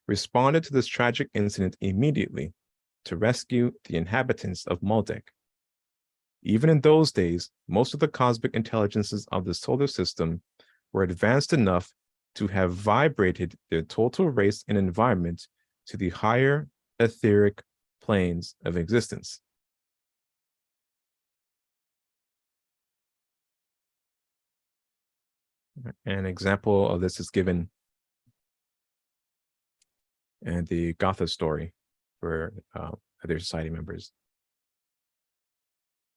responded to this tragic incident immediately to rescue the inhabitants of Maldek. Even in those days, most of the cosmic intelligences of the solar system were advanced enough to have vibrated their total race and environment to the higher etheric planes of existence. An example of this is given in the Gotha story for other society members,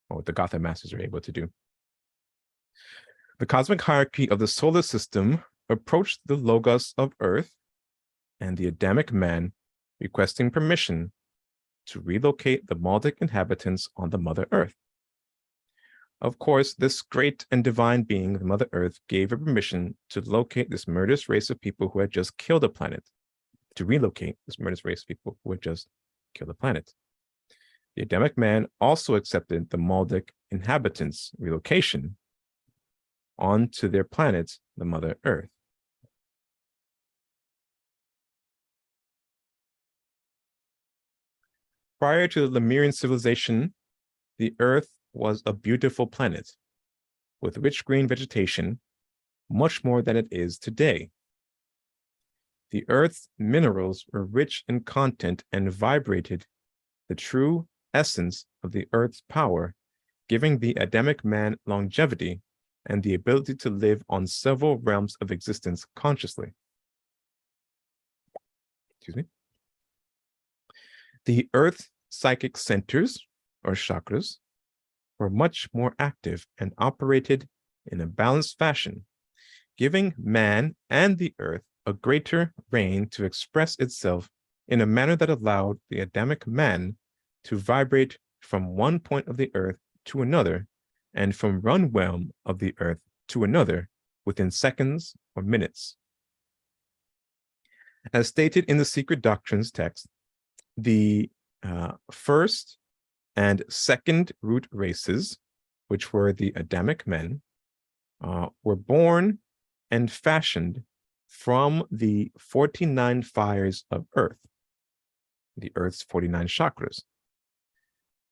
or what the Gotha masters are able to do. The cosmic hierarchy of the solar system approached the Logos of Earth and the Adamic man, requesting permission to relocate the Maldic inhabitants on the Mother Earth. Of course, this great and divine being, the Mother Earth, gave her permission to locate this murderous race of people who had just killed the planet, to relocate this murderous race of people who had just killed the planet. The Adamic man also accepted the Maldic inhabitants' relocation onto their planet, the Mother Earth. Prior to the Lemurian civilization, the Earth was a beautiful planet with rich green vegetation, much more than it is today. The Earth's minerals were rich in content and vibrated the true essence of the Earth's power, giving the Adamic man longevity and the ability to live on several realms of existence consciously. Excuse me. The Earth's psychic centers, or chakras, were much more active and operated in a balanced fashion, giving man and the Earth a greater rain to express itself in a manner that allowed the Adamic man to vibrate from one point of the earth to another, and from one realm of the earth to another within seconds or minutes. As stated in the Secret Doctrines text, the first and second root races, which were the Adamic men, were born and fashioned from the 49 fires of earth, the earth's 49 chakras,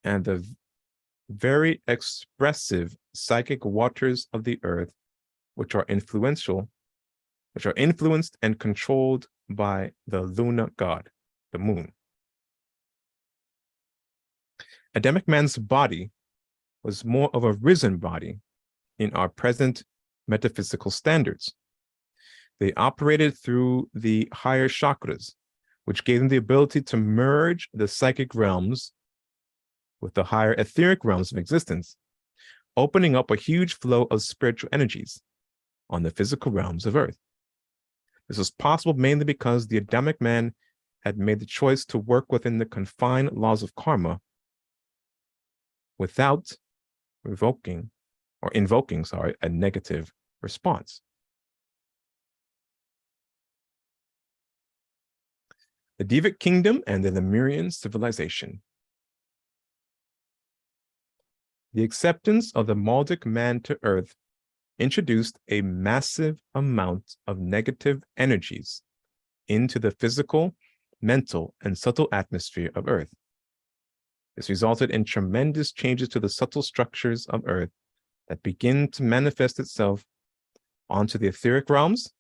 and the very expressive psychic waters of the earth, which are influenced and controlled by the lunar god, the moon. Adamic man's body was more of a risen body in our present metaphysical standards. They operated through the higher chakras, which gave them the ability to merge the psychic realms with the higher etheric realms of existence, opening up a huge flow of spiritual energies on the physical realms of earth. This was possible mainly because the Adamic man had made the choice to work within the confined laws of karma without invoking a negative response. The Devic kingdom and the Lemurian civilization. The acceptance of the Maldic man to earth introduced a massive amount of negative energies into the physical, mental, and subtle atmosphere of earth. This resulted in tremendous changes to the subtle structures of earth that begin to manifest itself onto the etheric realms,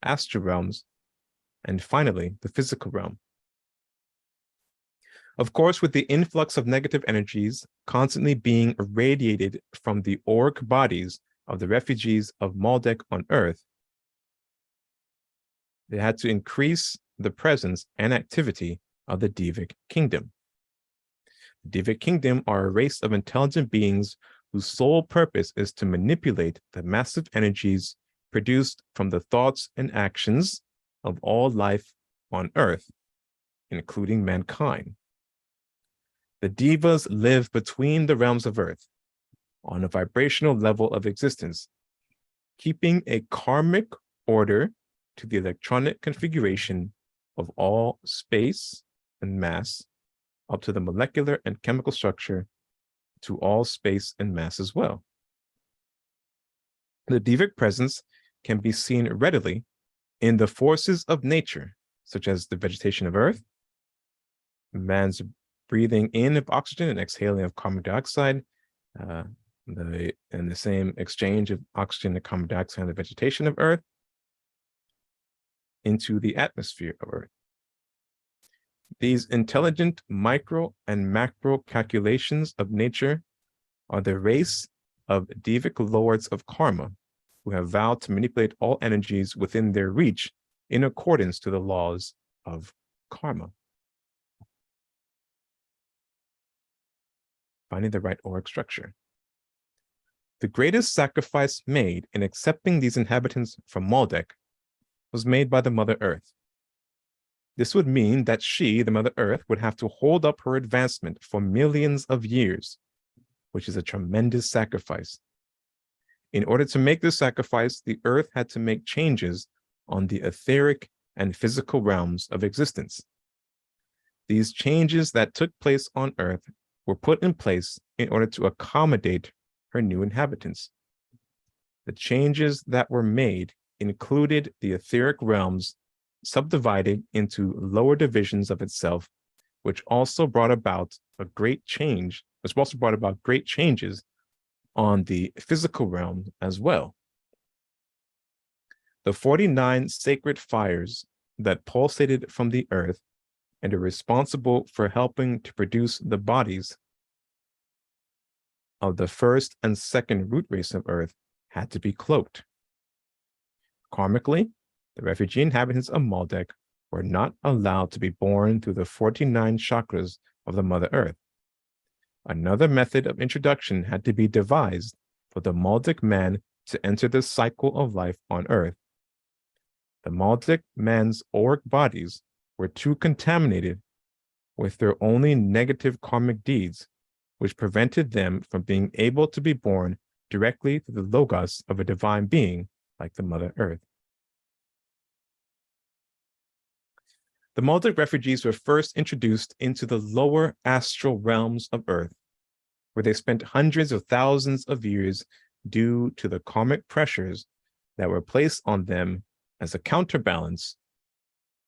astral realms, and finally, the physical realm. Of course, with the influx of negative energies constantly being irradiated from the auric bodies of the refugees of Maldek on Earth, they had to increase the presence and activity of the Devic kingdom. The Devic kingdom are a race of intelligent beings whose sole purpose is to manipulate the massive energies produced from the thoughts and actions of all life on Earth, including mankind. The Devas live between the realms of Earth on a vibrational level of existence, keeping a karmic order to the electronic configuration of all space and mass, up to the molecular and chemical structure to all space and mass as well. The Devic presence can be seen readily in the forces of nature, such as the vegetation of Earth, man's breathing in of oxygen and exhaling of carbon dioxide, the same exchange of oxygen and carbon dioxide in the vegetation of Earth into the atmosphere of Earth. These intelligent micro and macro calculations of nature are the race of Devic lords of karma who have vowed to manipulate all energies within their reach in accordance to the laws of karma. Finding the right auric structure. The greatest sacrifice made in accepting these inhabitants from Maldek was made by the Mother Earth. This would mean that she, the Mother Earth, would have to hold up her advancement for millions of years, which is a tremendous sacrifice. In order to make this sacrifice, the Earth had to make changes on the etheric and physical realms of existence. These changes that took place on Earth were put in place in order to accommodate her new inhabitants. The changes that were made included the etheric realms subdivided into lower divisions of itself, which also brought about great changes on the physical realm as well. The 49 sacred fires that pulsated from the earth and are responsible for helping to produce the bodies of the first and second root race of Earth had to be cloaked. Karmically, the refugee inhabitants of Maldek were not allowed to be born through the 49 chakras of the Mother Earth. Another method of introduction had to be devised for the Maldek man to enter the cycle of life on Earth. The Maldic man's auric bodies were too contaminated with their only negative karmic deeds, which prevented them from being able to be born directly to the logos of a divine being like the Mother Earth. The Maldic refugees were first introduced into the lower astral realms of Earth, where they spent hundreds of thousands of years due to the karmic pressures that were placed on them as a counterbalance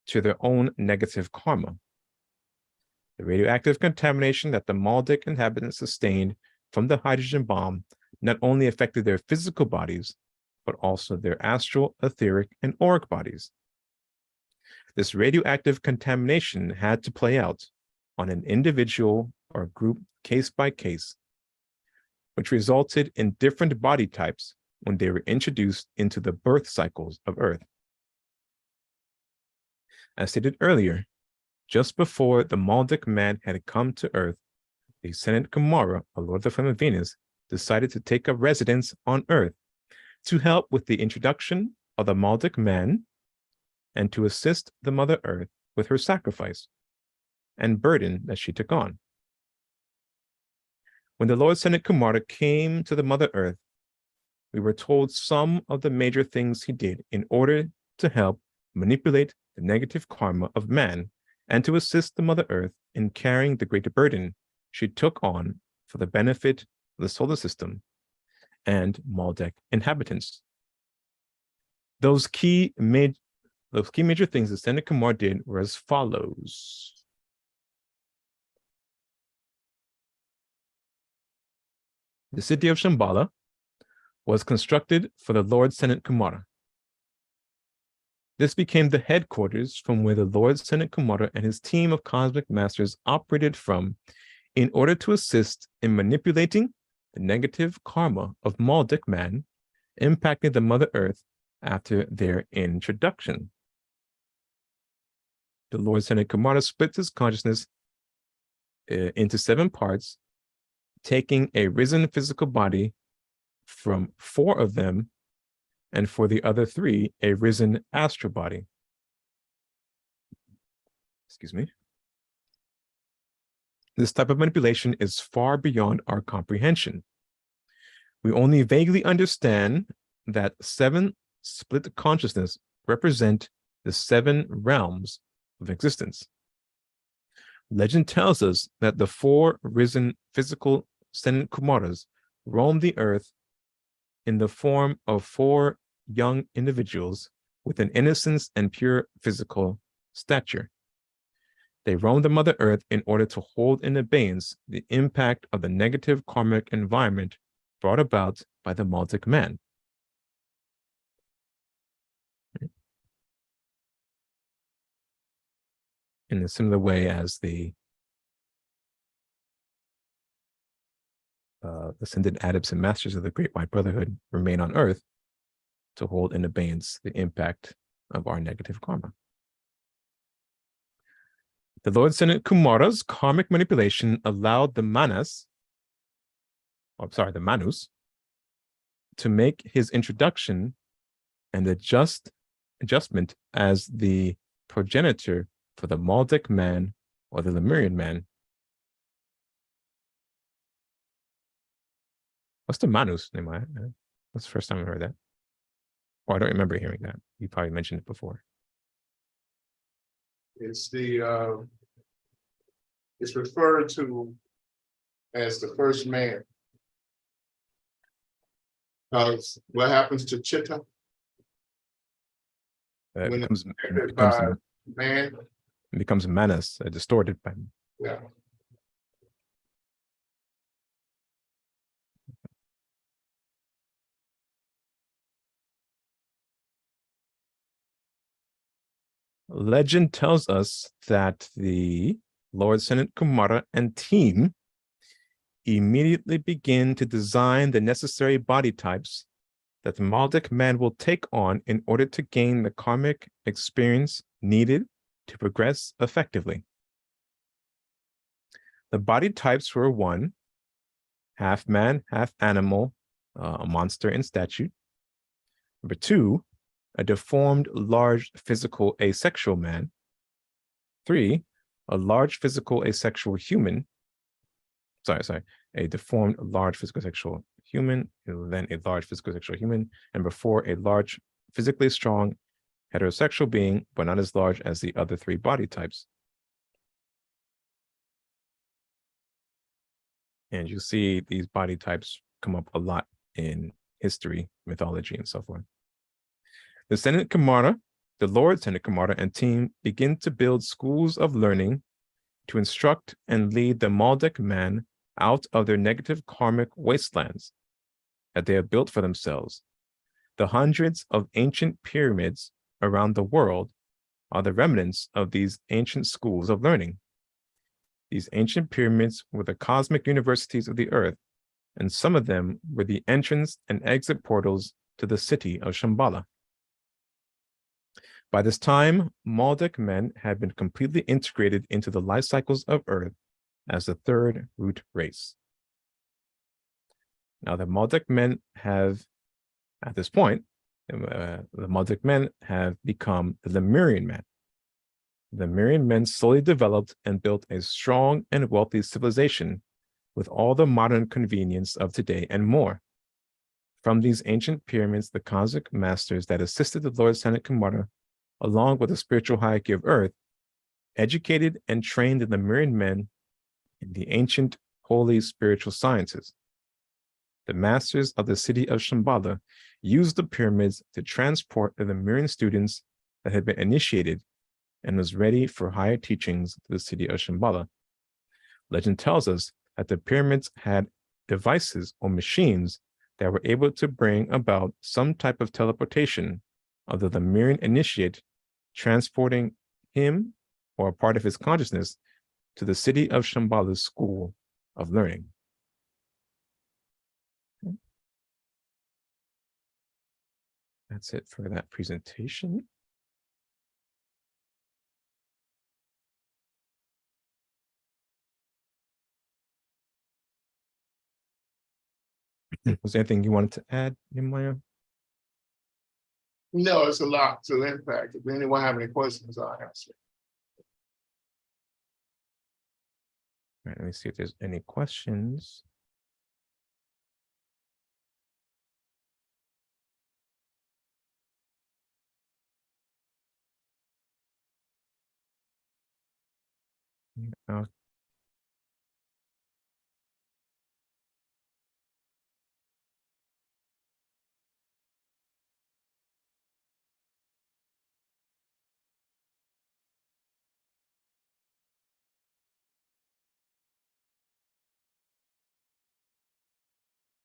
to their own negative karma. The radioactive contamination that the Maldic inhabitants sustained from the hydrogen bomb not only affected their physical bodies, but also their astral, etheric, and auric bodies. This radioactive contamination had to play out on an individual or group case by case, which resulted in different body types when they were introduced into the birth cycles of Earth. As stated earlier, just before the Maldic man had come to Earth, the Ascended Kumara, a lord of the flame of Venus, decided to take up residence on Earth to help with the introduction of the Maldic man and to assist the Mother Earth with her sacrifice and burden that she took on. When the Lord Ascended Kumara came to the Mother Earth, we were told some of the major things he did in order to help manipulate the negative karma of man and to assist the Mother Earth in carrying the greater burden she took on for the benefit of the solar system and Maldek inhabitants. Those key major things the Ascended Kumara did were as follows. The city of Shambhala was constructed for the Lord Ascended Kumara. This became the headquarters from where the Lord Ascended Kumara and his team of cosmic masters operated from in order to assist in manipulating the negative karma of Maldic man impacting the Mother Earth after their introduction. The Lord Ascended Kumara splits his consciousness into 7 parts, taking a risen physical body from 4 of them, and for the other 3, a risen astral body. Excuse me. This type of manipulation is far beyond our comprehension. We only vaguely understand that 7 split consciousness represent the 7 realms of existence. Legend tells us that the 4 risen physical Ascended Kumaras roam the earth in the form of 4 young individuals with an innocence and pure physical stature. They roam the Mother Earth in order to hold in abeyance the impact of the negative karmic environment brought about by the Maldic man. In a similar way as the ascended adepts and masters of the Great White Brotherhood remain on Earth to hold in abeyance the impact of our negative karma. The Lord Ascended Kumara's karmic manipulation allowed the Manus, to make his introduction and adjustment as the progenitor for the Maldic man or the Lemurian man. What's the Manus name? That's the first time I heard that. Or I don't remember hearing that. You probably mentioned it before. It's it's referred to as the first man. What happens to Chitta? When It becomes Manus, a distorted man. Yeah. Legend tells us that the Lord Ascended Kumara and team immediately begin to design the necessary body types that the Maldic man will take on in order to gain the karmic experience needed to progress effectively. The body types were 1, half man, half animal, a monster in statue. Number 2, a deformed, large, physical, asexual man. 3, a large, physical, asexual human. A deformed, large, physical, sexual human, then a large, physical, sexual human, and before a large, physically strong, heterosexual being, but not as large as the other 3 body types. And you see these body types come up a lot in history, mythology, and so forth. The Senate Camarta, the Lord Senate Camarta and team begin to build schools of learning to instruct and lead the Maldek man out of their negative karmic wastelands that they have built for themselves. The hundreds of ancient pyramids around the world are the remnants of these ancient schools of learning. These ancient pyramids were the cosmic universities of the earth, and some of them were the entrance and exit portals to the city of Shambhala. By this time, Maldek men had been completely integrated into the life cycles of Earth as the 3rd root race. Now, the Maldek men have, at this point, the Maldek men have become the Lemurian men. The Lemurian men slowly developed and built a strong and wealthy civilization with all the modern convenience of today and more. From these ancient pyramids, the cosmic masters that assisted the Lord Senate Camarta, along with the spiritual hierarchy of Earth, educated and trained the Lemurian men in the ancient holy spiritual sciences. The masters of the city of Shambhala used the pyramids to transport the Lemurian students that had been initiated and was ready for higher teachings to the city of Shambhala. Legend tells us that the pyramids had devices or machines that were able to bring about some type of teleportation of the Lemurian initiate, transporting him or a part of his consciousness to the city of Shambhala's school of learning. That's it for that presentation. Was there anything you wanted to add, Nehemiah? No, it's a lot to impact. If anyone have any questions, I'll answer. All right, let me see if there's any questions.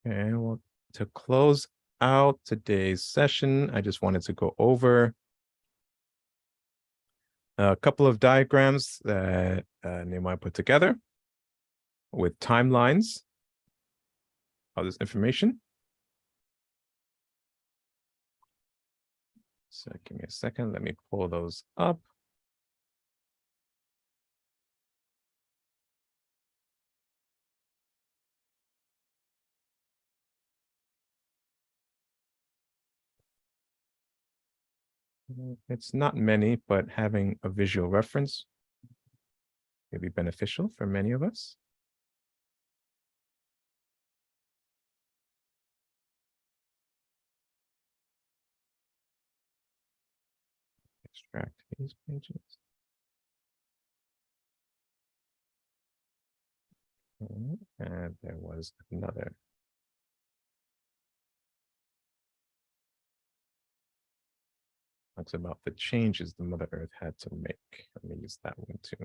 Okay, well, to close out today's session, I just wanted to go over a couple of diagrams that Nehemiah put together with timelines of this information. So give me a second, let me pull those up. It's not many, but having a visual reference may be beneficial for many of us. Extract these pages. Okay, and there was another. Talks about the changes the Mother Earth had to make. Let me use that one too.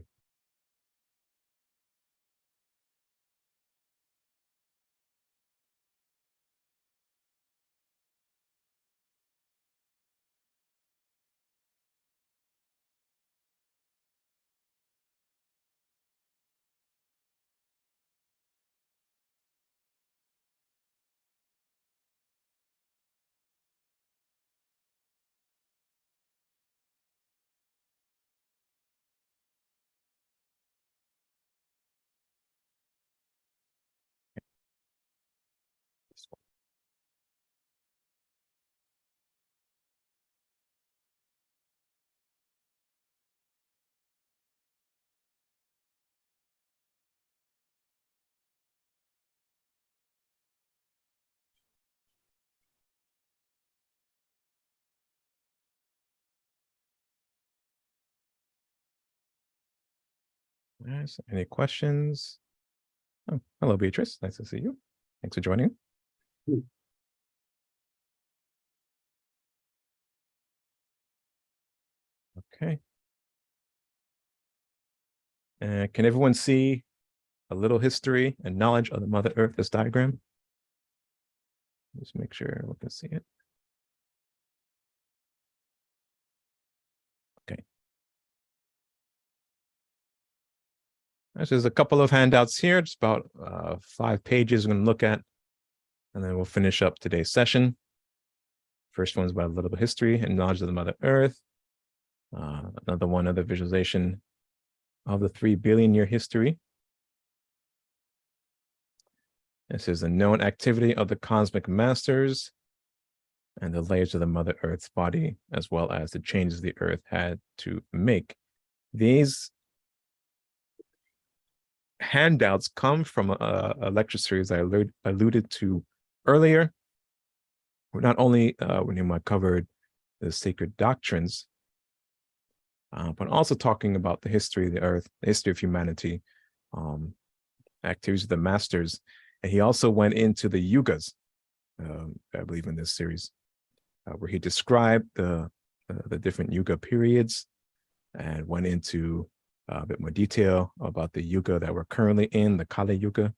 Yes. Any questions? Oh, hello, Beatrice. Nice to see you. Thanks for joining. Okay. Can everyone see a little history and knowledge of the Mother Earth, this diagram? Just make sure we can see it. Okay. There's a couple of handouts here, just about 5 pages we're going to look at, and then we'll finish up today's session. First one's about a little bit of history and knowledge of the Mother Earth. Another visualization of the 3 billion year history. This is a known activity of the cosmic masters and the layers of the Mother Earth's body, as well as the changes the Earth had to make. These handouts come from a lecture series I alluded to earlier. Not only when I covered the sacred doctrines, but also talking about the history of the Earth, the history of humanity, activities of the masters. And he also went into the yugas, I believe, in this series, where he described the different yuga periods and went into a bit more detail about the yuga that we're currently in, the Kali Yuga,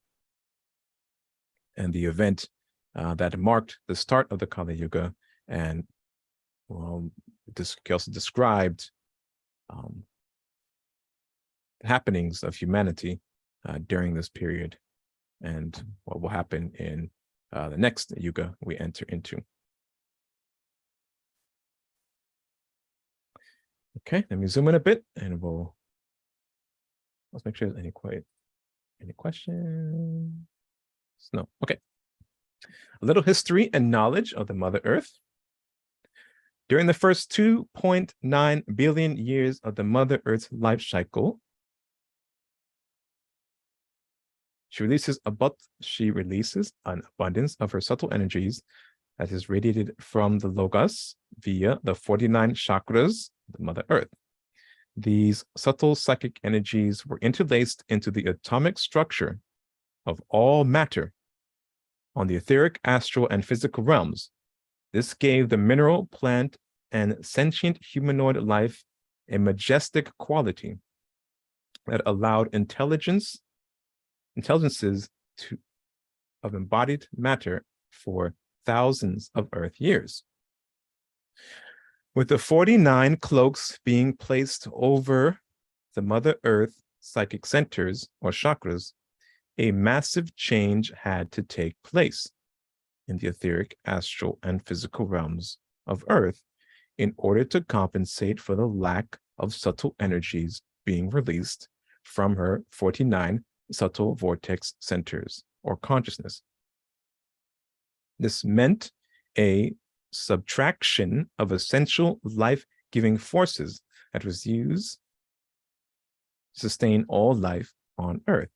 and the event that marked the start of the Kali Yuga. And he also described the happenings of humanity during this period and what will happen in the next yuga we enter into. Okay, let me zoom in a bit and let's make sure there's any questions. No, okay. A little history and knowledge of the Mother Earth. During the first 2.9 billion years of the Mother Earth's life cycle, she releases an abundance of her subtle energies that is radiated from the Logos via the 49 chakras of the Mother Earth. These subtle psychic energies were interlaced into the atomic structure of all matter on the etheric, astral, and physical realms. This gave the mineral, plant, and sentient humanoid life a majestic quality that allowed intelligences of embodied matter for thousands of Earth years. With the 49 cloaks being placed over the Mother Earth psychic centers or chakras, a massive change had to take place in the etheric, astral, and physical realms of Earth in order to compensate for the lack of subtle energies being released from her 49 subtle vortex centers or consciousness. This meant a subtraction of essential life-giving forces that was used to sustain all life on Earth.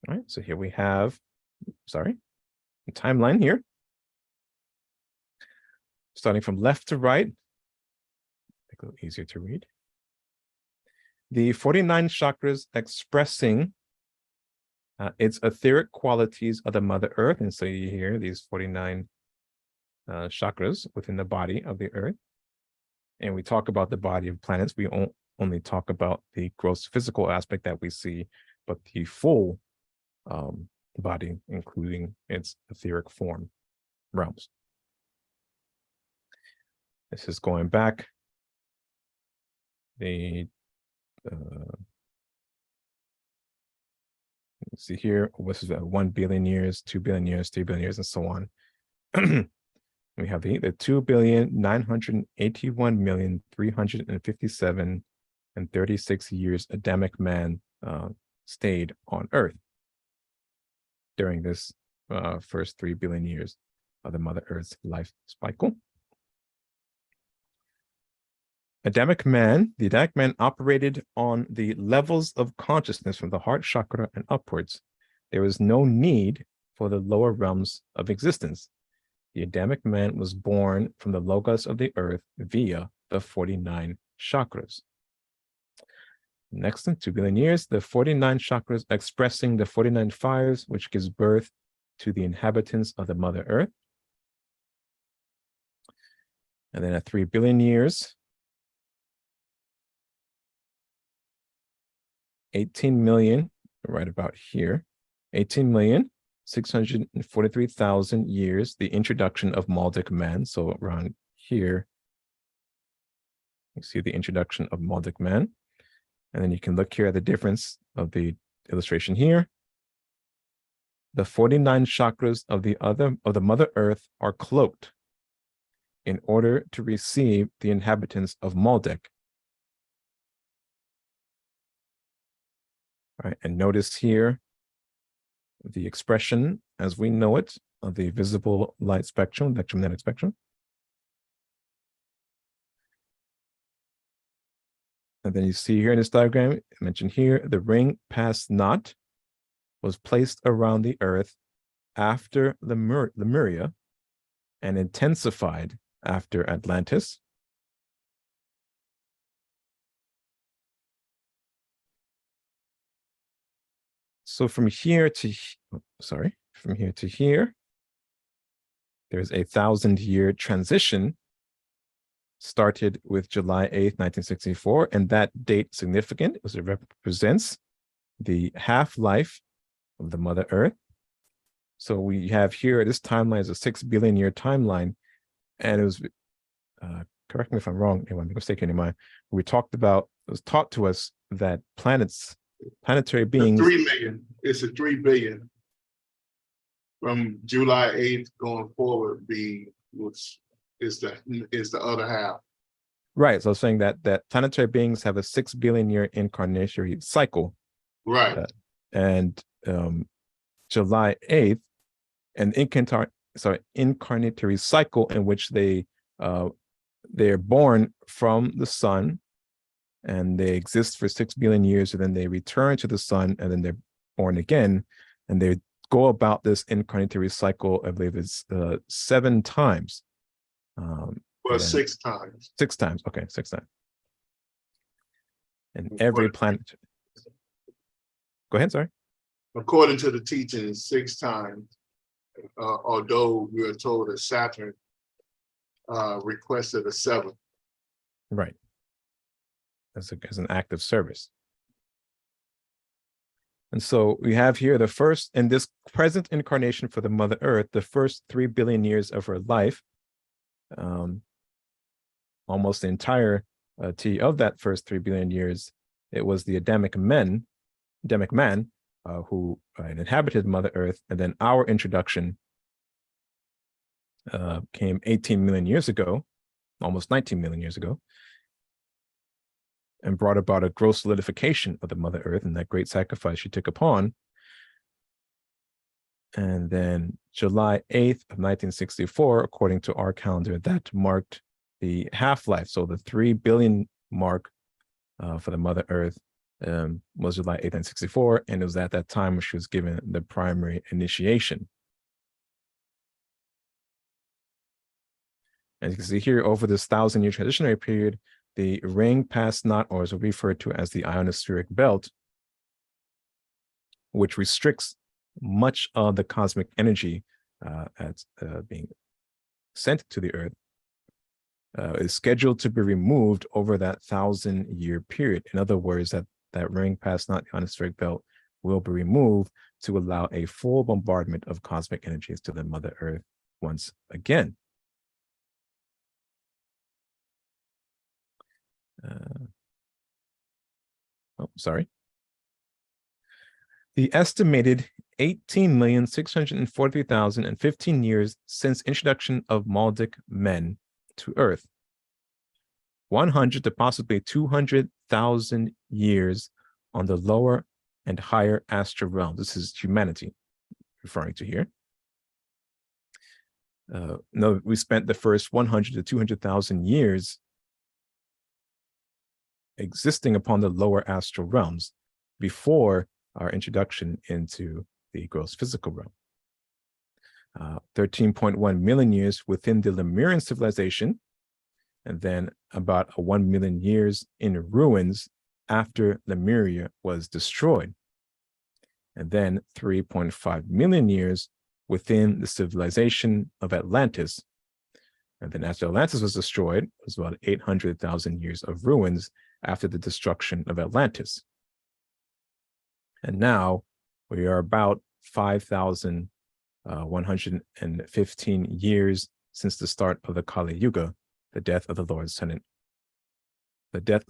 All right, so here we have, the timeline here. Starting from left to right, make it a little easier to read. The 49 chakras expressing its etheric qualities of the Mother Earth. And so you hear these 49 chakras within the body of the Earth. And we talk about the body of planets. We only talk about the gross physical aspect that we see, but the full body, including its etheric form realms. This is going back. See here, this is 1 billion years, 2 billion years, 3 billion years, and so on. We have the 2,981,357,36 years Adamic man stayed on Earth during this first 3 billion years of the Mother Earth's life cycle. The Adamic man operated on the levels of consciousness from the heart chakra and upwards. There was no need for the lower realms of existence. The Adamic man was born from the Logos of the Earth via the 49 chakras. Next in 2 billion years, the 49 chakras expressing the 49 fires, which gives birth to the inhabitants of the Mother Earth. And then at 3 billion years, 18 million, right about here, 18,643,000 years, the introduction of Maldic man. So around here, you see the introduction of Maldic man. And then you can look here at the difference of the illustration here. The 49 chakras of the Mother Earth are cloaked in order to receive the inhabitants of Maldek. All right, and notice here the expression as we know it of the visible light spectrum, electromagnetic spectrum. And then you see here in this diagram, mentioned here, the ring passed not was placed around the Earth after Lemuria and intensified after Atlantis. So from here to here, there's a 1,000-year transition started with July 8th, 1964, and that date significant because it represents the half-life of the Mother Earth. So we have here, this timeline is a 6 billion year timeline, and it was, correct me if I'm wrong, if I'm mistaken in mind, we talked about, it was taught to us that planetary beings. 3 million, it's a 3 billion. From July 8th going forward, which is the other half. Right. So I was saying that planetary beings have a 6 billion year incarnatory cycle. Right. And July 8th, an incarnatory cycle in which they're born from the sun and they exist for 6 billion years, and then they return to the sun, and then they're born again, and they go about this incarnatory cycle, I believe it's 7 times. Well, 6 times. 6 times. Okay, 6 times. And every planet. Go ahead, sorry. According to the teaching, 6 times, although we are told that Saturn requested a 7th. Right. As an act of service. And so we have here the first, in this present incarnation for the Mother Earth, the first 3 billion years of her life, almost the entirety of that first 3 billion years, it was the Adamic man who inhabited Mother Earth, and then our introduction came 18 million years ago, almost 19 million years ago, and brought about a gross solidification of the Mother Earth and that great sacrifice she took upon. And then July 8th of 1964, according to our calendar, that marked the half-life. So the 3 billion mark for the Mother Earth was July 8th, 1964, and it was at that time when she was given the primary initiation. As you can see here, over this 1,000-year transitionary period, the ring passed not, or is referred to as the ionospheric belt, which restricts much of the cosmic energy as being sent to the Earth, is scheduled to be removed over that 1,000-year period. In other words, that ring passed not, the ionospheric belt, will be removed to allow a full bombardment of cosmic energies to the Mother Earth once again. Sorry. The estimated 18,643,015 years since introduction of Maldic men to Earth, 100 to possibly 200,000 years on the lower and higher astral realm. This is humanity referring to here. No, we spent the first 100 to 200,000 years existing upon the lower astral realms before our introduction into the gross physical realm. 13.1 million years within the Lemurian civilization, and then about 1 million years in ruins after Lemuria was destroyed, and then 3.5 million years within the civilization of Atlantis. And then after Atlantis was destroyed, it was about 800,000 years of ruins after the destruction of Atlantis. And now we are about 5,115 years since the start of the Kali Yuga, the death of the Lord's tenant. The death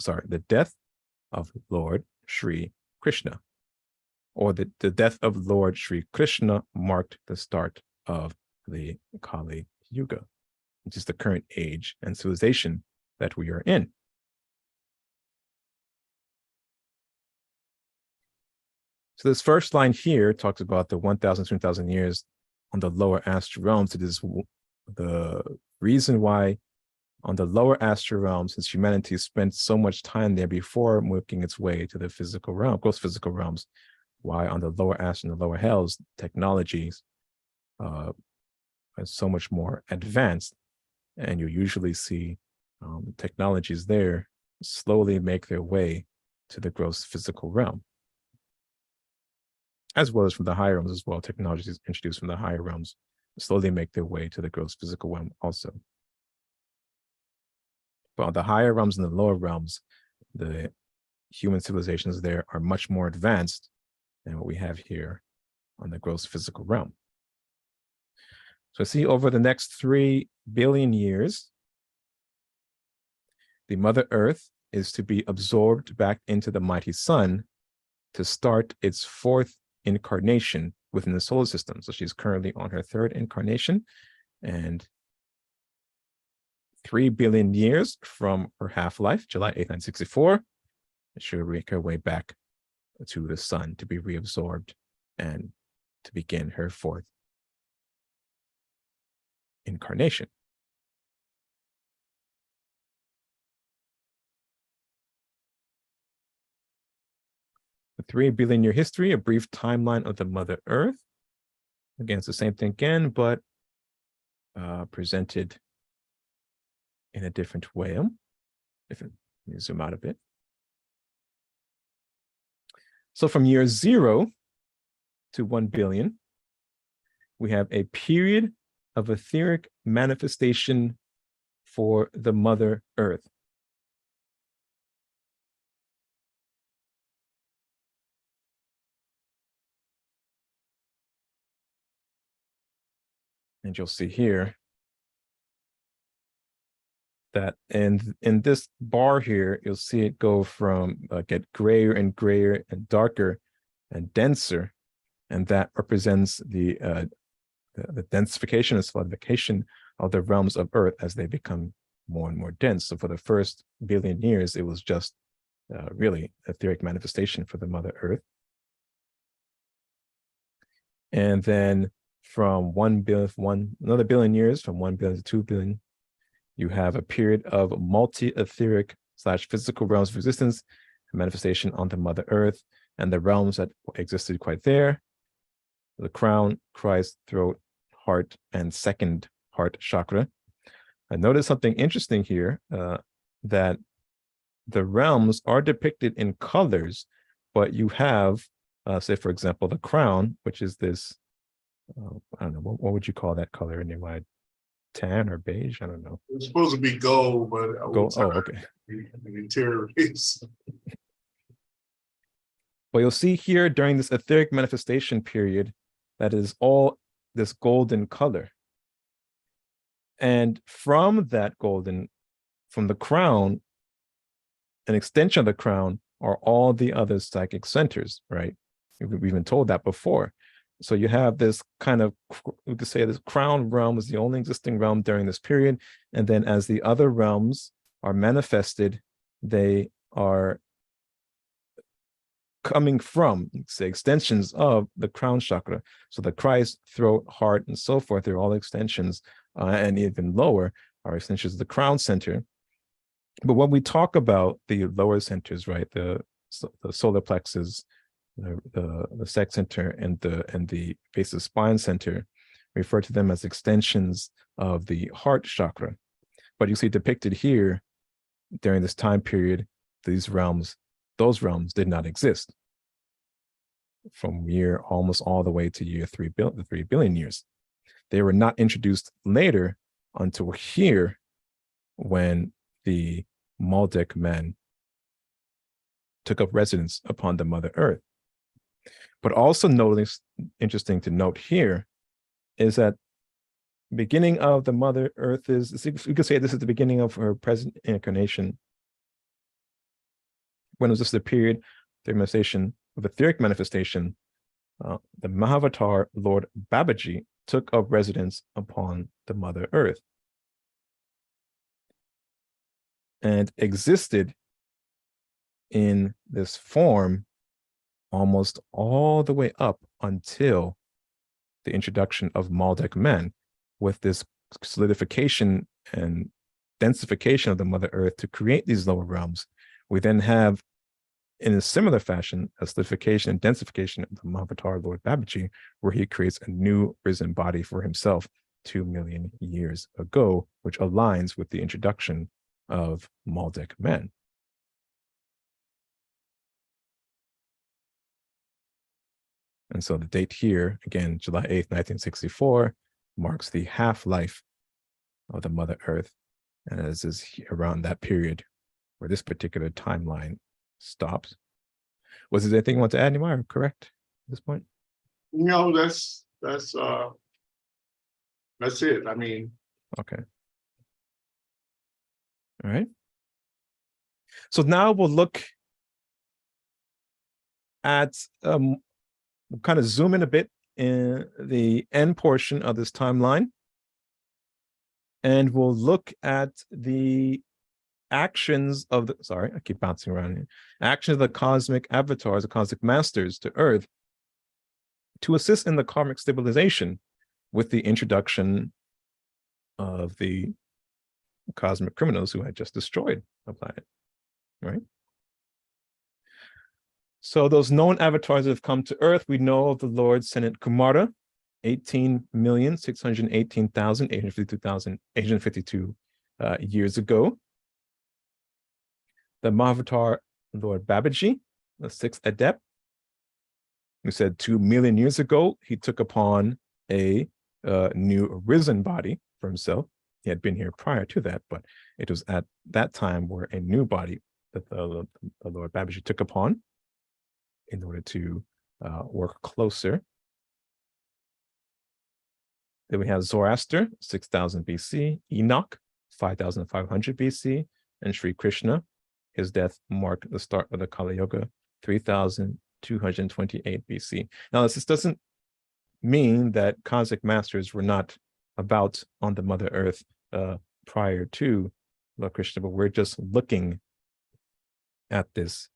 of Lord Sri Krishna, or the death of Lord Sri Krishna marked the start of the Kali Yuga, which is the current age and civilization that we are in. So this first line here talks about the 1,000, 2,000 years on the lower astral realms. It is the reason why on the lower astral realms, since humanity spent so much time there before making its way to the physical realm, gross physical realms, why on the lower astral and the lower hells, technologies are so much more advanced. And you usually see technologies there slowly make their way to the gross physical realm, as well as from the higher realms as well. Technologies introduced from the higher realms slowly make their way to the gross physical realm also. But on the higher realms and the lower realms, the human civilizations there are much more advanced than what we have here on the gross physical realm. So see, over the next 3 billion years, the Mother Earth is to be absorbed back into the mighty sun to start its 4th incarnation within the solar system. So she's currently on her 3rd incarnation, and 3 billion years from her half-life, July 8th, 1964, she'll make her way back to the sun to be reabsorbed and to begin her 4th incarnation. The 3 billion year history, a brief timeline of the Mother Earth. Again, it's the same thing again, but presented in a different way. Let me zoom out a bit. So from year 0 to 1 billion, we have a period of etheric manifestation for the Mother Earth. And you'll see here that in this bar here, you'll see it go from get grayer and grayer and darker and denser, and that represents the densification and solidification of the realms of Earth as they become more and more dense. So for the first billion years, it was just really etheric manifestation for the Mother Earth. And then from another billion years, from 1 billion to 2 billion, you have a period of multi-etheric / physical realms of existence, manifestation on the Mother Earth, and the realms that existed quite there: the crown, Christ, throat, heart, and 2nd heart chakra. I noticed something interesting here, that the realms are depicted in colors, but you have, say, for example, the crown, which is this, I don't know, what would you call that color in your mind? Tan or beige? I don't know. It's supposed to be gold, but gold. Oh, okay. The interior is. Well, you'll see here during this etheric manifestation period that is all this golden color. And from that from the crown, an extension of the crown are all the other psychic centers, right? We've been told that before. So you have this kind of, we could say this crown realm is the only existing realm during this period. And then as the other realms are manifested, they are coming from, say, extensions of the crown chakra. So the Christ, throat, heart, and so forth, they're all extensions, and even lower are extensions of the crown center. But when we talk about the lower centers, right, the solar plexus, the sex center, and the base of spine center, refer to them as extensions of the heart chakra. But you see depicted here during this time period, these realms those realms did not exist from year almost all the way to year 3 billion years. They were not introduced later until here, when the Maldek men took up residence upon the Mother Earth. But also notice, interesting to note here, is that the beginning of the Mother Earth is, you could say this is the beginning of her present incarnation, when it was just a period, the manifestation of etheric manifestation, the Mahavatar Lord Babaji took up residence upon the Mother Earth and existed in this form almost all the way up until the introduction of Maldek men, with this solidification and densification of the Mother Earth to create these lower realms. We then have, in a similar fashion, a solidification and densification of the Mahavatar Lord Babaji, where he creates a new risen body for himself 2 million years ago, which aligns with the introduction of Maldek men. And so the date here, again, July 8th, 1964, marks the half-life of the Mother Earth. And as is around that period where this particular timeline stops. Was there anything you want to add, Nehemiah? Correct at this point? No, that's it. I mean, okay. All right. So now we'll look at we'll kind of zoom in a bit in the end portion of this timeline, and we'll look at the actions of the, sorry, I keep bouncing around here, actions of the cosmic avatars, the cosmic masters to Earth to assist in the karmic stabilization with the introduction of the cosmic criminals who had just destroyed the planet, right? So those known avatars that have come to Earth, we know of the Lord Senate Kumara, 18,618,852 years ago. The Mahavatar Lord Babaji, the 6th adept, who said 2 million years ago, he took upon a new risen body for himself. He had been here prior to that, but it was at that time where a new body that the Lord Babaji took upon in order to work closer. Then we have Zoroaster, 6000 BC, Enoch, 5500 BC, and Sri Krishna. His death marked the start of the Kali Yuga, 3228 BC. Now, this doesn't mean that cosmic masters were not about on the Mother Earth prior to Lord Krishna, but we're just looking at this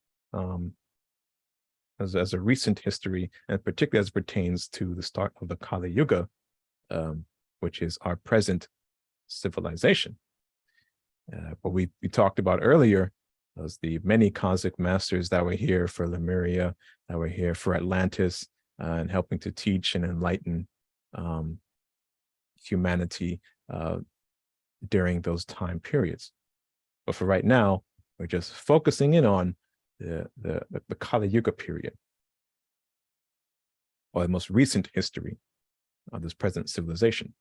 as a recent history, and particularly as it pertains to the start of the Kali Yuga, which is our present civilization. What we talked about earlier was the many cosmic masters that were here for Lemuria, that were here for Atlantis, and helping to teach and enlighten humanity during those time periods. But for right now, we're just focusing in on the Kali Yuga period, or the most recent history of this present civilization.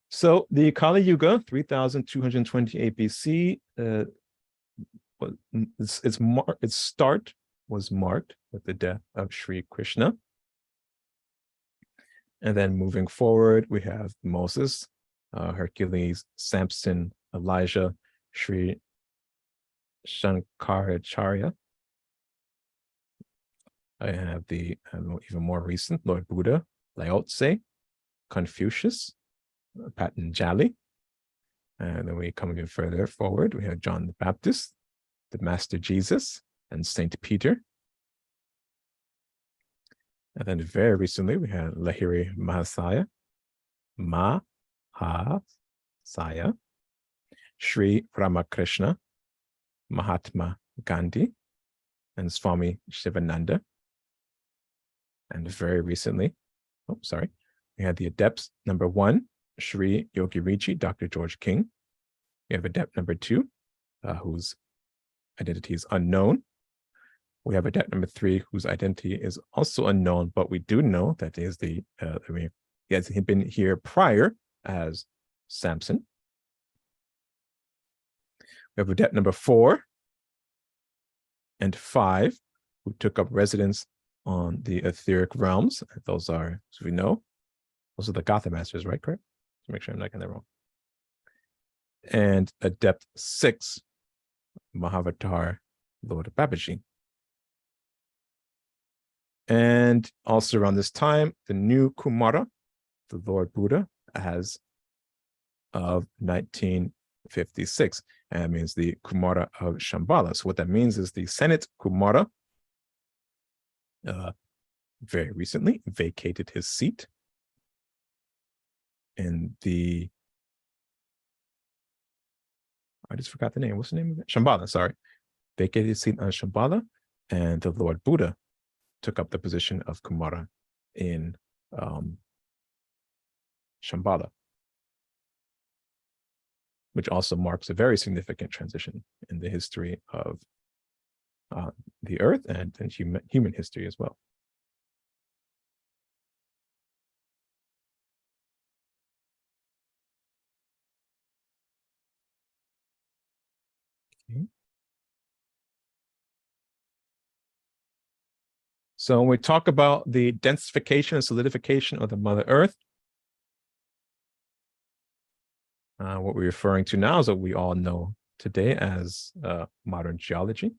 So the Kali Yuga, 3228 BC, its start was marked with the death of Sri Krishna. And then moving forward, we have Moses, Hercules, Samson, Elijah, Sri Shankaracharya. I have the even more recent Lord Buddha, Lao Tse, Confucius, Patanjali. And then we come even further forward, we have John the Baptist, the Master Jesus, and Saint Peter. And then very recently, we had Lahiri Mahasaya, Sri Ramakrishna, Mahatma Gandhi, and Swami Shivananda. And very recently, we had the adepts number 1, Sri Yogi Rishi, Dr. George King. We have adept number 2, who's identity is unknown. We have adept number 3, whose identity is also unknown, but we do know that is he has been here prior as Samson. We have adept number 4 and 5, who took up residence on the etheric realms. Those are, as we know, those are the Gotha Masters, right? Correct? To make sure I'm not getting that wrong. And adept 6, Mahavatar, Lord of Babaji. And also around this time, the new Kumara, the Lord Buddha, as of 1956. And that means the Kumara of Shambhala. So what that means is the Senate Kumara very recently vacated his seat in the, I just forgot the name. What's the name of it? Shambhala, sorry. Vacated his seat on Shambhala, and the Lord Buddha took up the position of Kumara in Shambhala, which also marks a very significant transition in the history of the earth and human history as well. Okay. So when we talk about the densification and solidification of the Mother Earth, what we're referring to now is what we all know today as modern geology.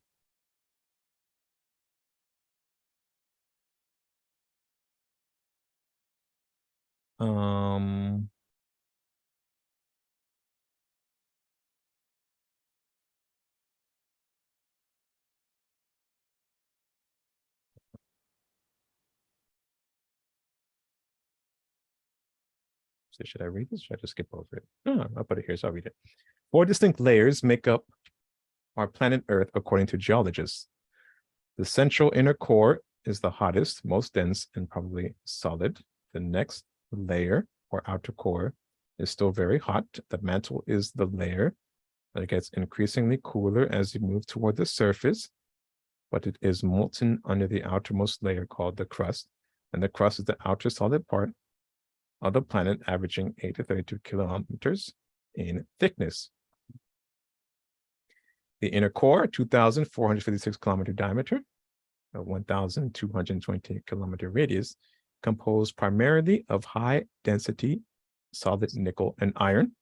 So should I read this? Should I just skip over it? No, I'll put it here, so I'll read it. 4 distinct layers make up our planet Earth, according to geologists. The central inner core is the hottest, most dense, and probably solid. The next layer, or outer core, is still very hot. The mantle is the layer that gets increasingly cooler as you move toward the surface, but it is molten under the outermost layer called the crust, and the crust is the outer solid part of the planet, averaging 8 to 32 kilometers in thickness. The inner core, 2,456 kilometer diameter, a 1,220 kilometer radius, composed primarily of high density solid nickel and iron.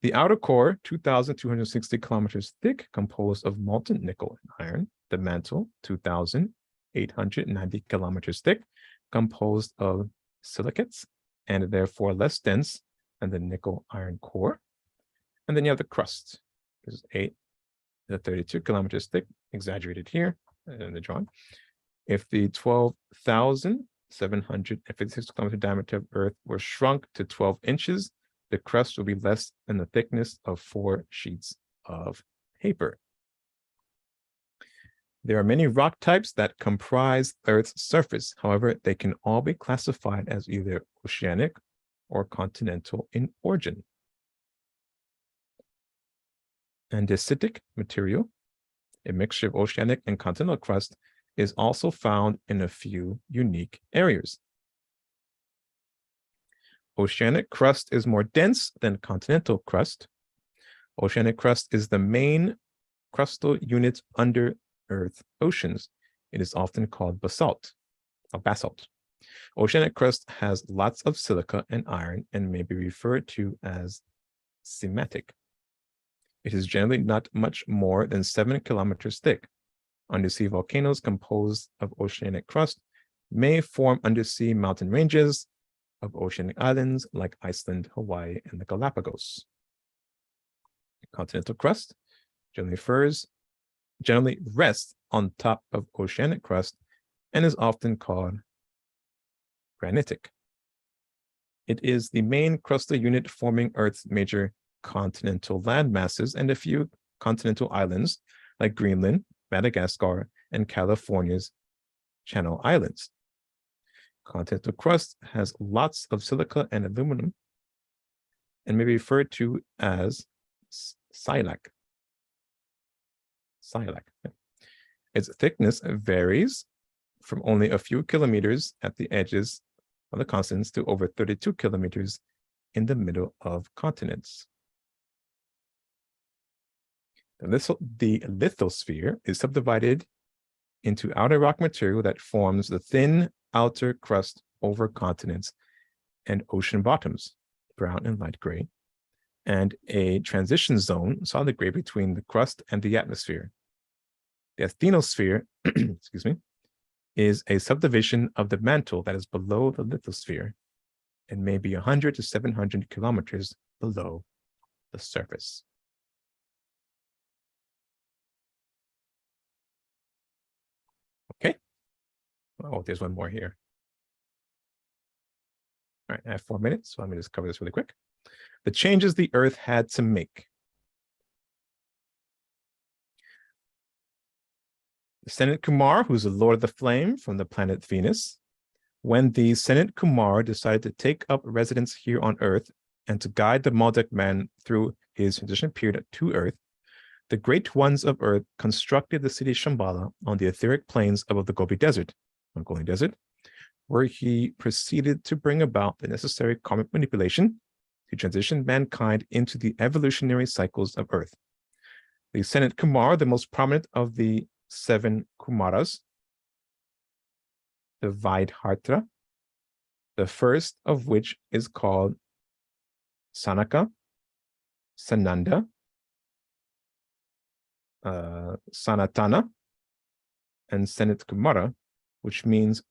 The outer core, 2,260 kilometers thick, composed of molten nickel and iron. The mantle, 2,890 kilometers thick, composed of silicates, and therefore less dense than the nickel iron core. And then you have the crust. This is 8 to 32 kilometers thick, exaggerated here in the drawing. If the 12,756 kilometer diameter of Earth were shrunk to 12 inches, the crust will be less than the thickness of 4 sheets of paper. There are many rock types that comprise Earth's surface. However, they can all be classified as either oceanic or continental in origin. Andesitic material, a mixture of oceanic and continental crust, is also found in a few unique areas. Oceanic crust is more dense than continental crust. Oceanic crust is the main crustal unit under Earth oceans. It is often called basalt. Oceanic crust has lots of silica and iron and may be referred to as sematic. It is generally not much more than 7 kilometers thick. Undersea volcanoes composed of oceanic crust may form undersea mountain ranges of oceanic islands like Iceland, Hawaii, and the Galapagos. Continental crust generally rests on top of oceanic crust and is often called granitic. It is the main crustal unit forming Earth's major continental land masses and a few continental islands like Greenland, Madagascar, and California's Channel Islands. Continental crust has lots of silica and aluminum and may be referred to as silac. Silac. Its thickness varies from only a few kilometers at the edges of the continents to over 32 kilometers in the middle of continents. The lithosphere is subdivided into outer rock material that forms the thin outer crust over continents and ocean bottoms, brown and light gray, and a transition zone, solid gray, between the crust and the atmosphere. The asthenosphere, excuse me, is a subdivision of the mantle that is below the lithosphere and may be 100 to 700 kilometers below the surface. Okay. Oh, there's one more here. All right, I have 4 minutes, so let me just cover this really quick. The changes the Earth had to make. Senat Kumar, who's the Lord of the Flame from the planet Venus. When the Senat Kumar decided to take up residence here on Earth and to guide the Maldek man through his transition period to Earth, the great ones of Earth constructed the city Shambhala on the etheric plains above the Gobi Desert, Mongolian Desert, where he proceeded to bring about the necessary karmic manipulation to transition mankind into the evolutionary cycles of Earth. The Senat Kumar, the most prominent of the 7 Kumaras, the Vaidhartra, the first of which is called Sanaka, Sananda, Sanatana, and Senat Kumara, which names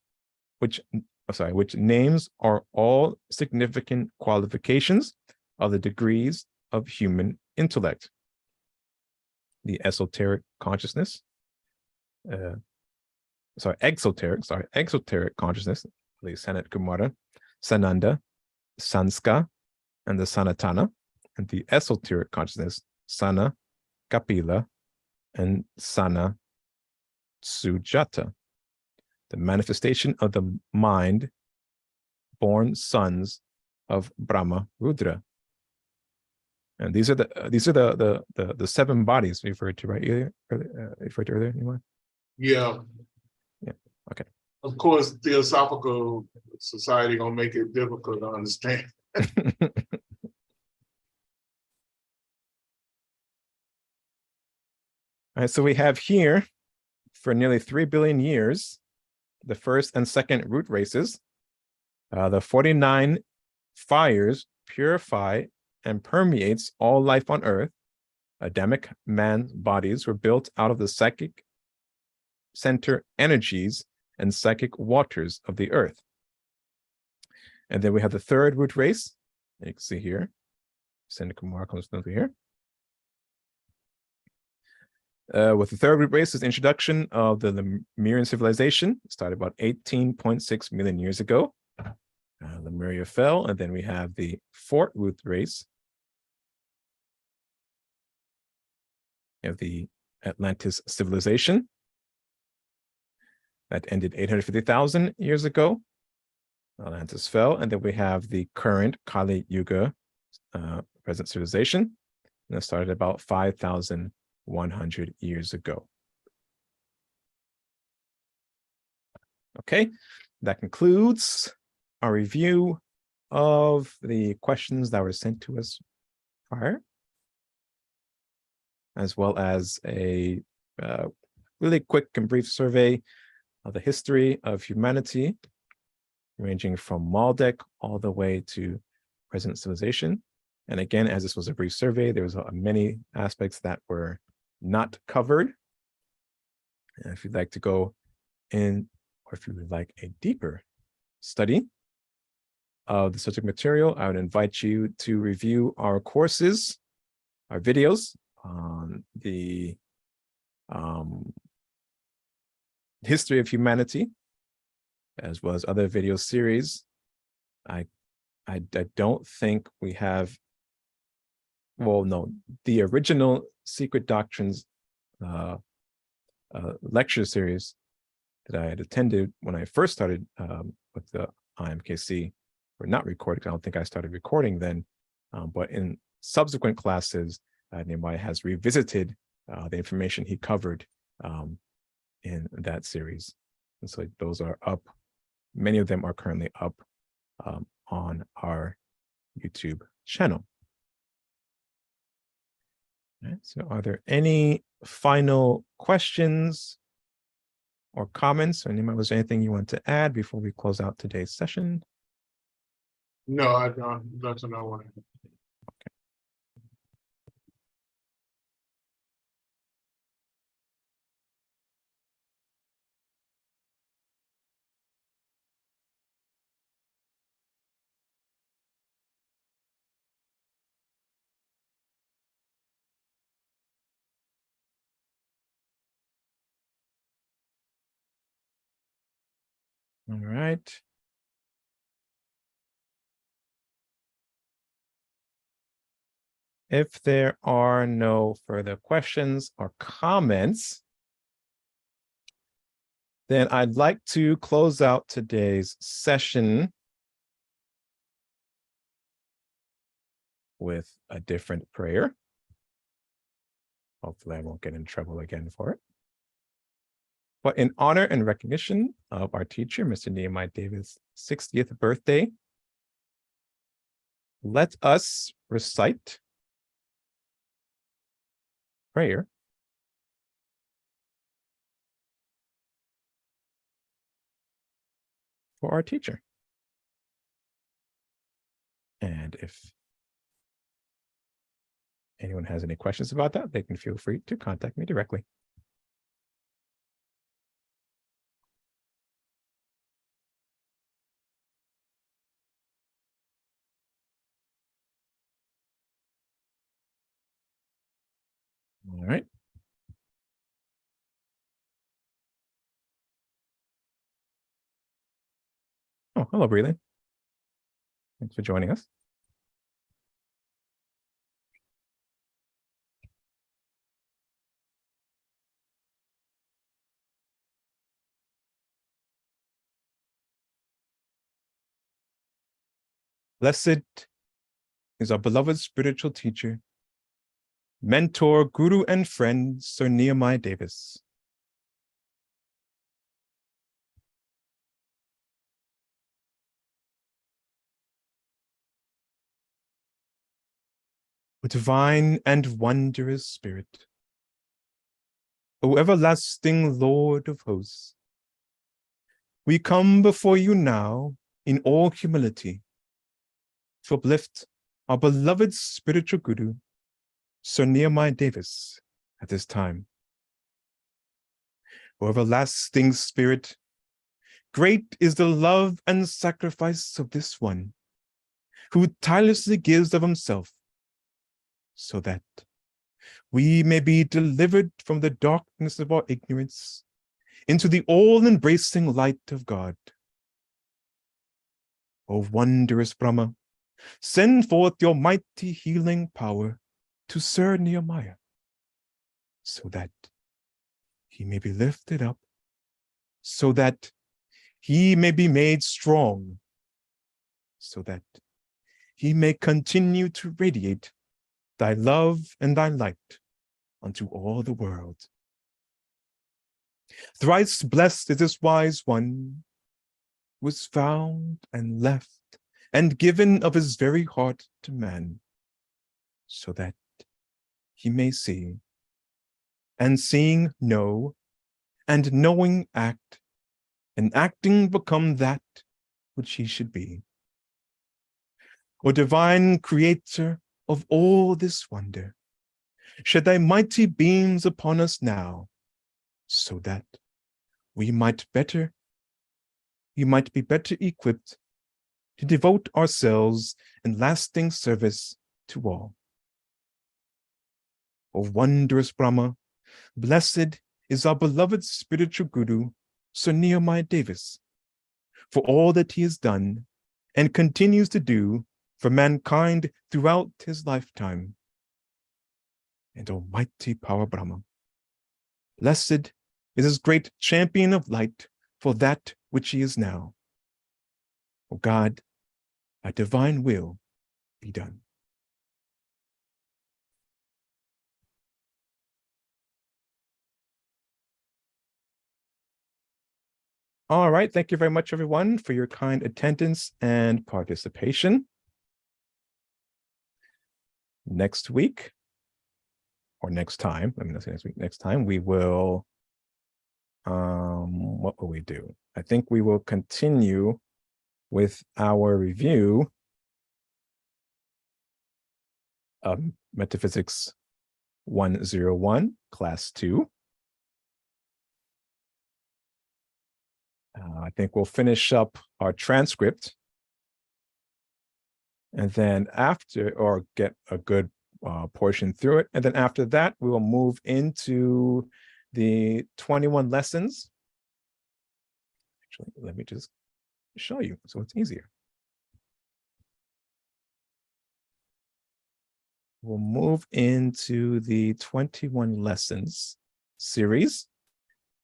are all significant qualifications of the degrees of human intellect. The exoteric consciousness, exoteric consciousness, the Senat Kumara, Sananda, Sanska, and the Sanatana, and the esoteric consciousness, Sana, Kapila, and Sana Sujata, the manifestation of the mind-born sons of Brahma Rudra. And these are the 7 bodies referred to earlier. Anyone? Yeah. Yeah. Okay. Of course, Theosophical Society gonna make it difficult to understand. All right, so we have here, for nearly 3 billion years, the first and second root races. The 49 fires purify and permeates all life on Earth. Adamic man's bodies were built out of the psychic center energies and psychic waters of the Earth. And then we have the third root race. You can see here. Senat Kumar comes over here. With the third root race is the introduction of the Lemurian civilization. It started about 18.6 million years ago. Lemuria fell, and then we have the fourth root race of the Atlantis civilization that ended 850,000 years ago. Atlantis fell, and then we have the current Kali Yuga present civilization, and that started about 5,100 years ago. Okay, that concludes our review of the questions that were sent to us prior, as well as a really quick and brief survey of the history of humanity, ranging from Maldek all the way to present civilization. And again, as this was a brief survey, there was many aspects that were not covered. And if you'd like to go in, or if you would like a deeper study of the subject material, I would invite you to review our courses, our videos on the history of humanity, as well as other video series. I don't think we have, well, no, the original Secret Doctrines lecture series that I had attended when I first started with the IMKC were not recorded. I don't think I started recording then, but in subsequent classes, Nehemiah has revisited the information he covered in that series. And so those are up. Many of them are currently up on our YouTube channel. All right, so are there any final questions or comments? Or was there anything you want to add before we close out today's session? No, I don't. That's what I want to. All right. If there are no further questions or comments, then I'd like to close out today's session with a different prayer. Hopefully I won't get in trouble again for it. But in honor and recognition of our teacher, Mr. Nehemiah Davis' 60th birthday, let us recite prayer for our teacher. And if anyone has any questions about that, they can feel free to contact me directly. All right. Oh, hello, Breland. Thanks for joining us. Blessed is our beloved spiritual teacher, mentor, guru, and friend, Sir Nehemiah Davis. O divine and wondrous Spirit, O everlasting Lord of hosts, we come before you now in all humility to uplift our beloved spiritual guru, Sir Nehemiah Davis, at this time. O everlasting Spirit, great is the love and sacrifice of this one, who tirelessly gives of himself, so that we may be delivered from the darkness of our ignorance into the all-embracing light of God. O wondrous Brahma, send forth your mighty healing power to Sir Nehemiah, so that he may be lifted up, so that he may be made strong, so that he may continue to radiate thy love and thy light unto all the world. Thrice blessed is this wise one, who was found and left and given of his very heart to man, so that he may see, and seeing know, and knowing act, and acting become that which he should be. O divine creator of all this wonder, shed thy mighty beams upon us now, so that we might be better equipped to devote ourselves in lasting service to all. O wondrous Brahma, blessed is our beloved spiritual guru, Sir Nehemiah Davis, for all that he has done and continues to do for mankind throughout his lifetime. And Almighty Power Brahma, blessed is his great champion of light for that which he is now. O God, thy divine will be done. All right. Thank you very much, everyone, for your kind attendance and participation. Next week, or next time, let me not say next week, next time, we will, what will we do? I think we will continue with our review of Metaphysics 101, Class 2. I think we'll finish up our transcript. And then after, or get a good portion through it. And then after that, we will move into the 21 lessons. Actually, let me just show you so it's easier. We'll move into the 21 lessons series,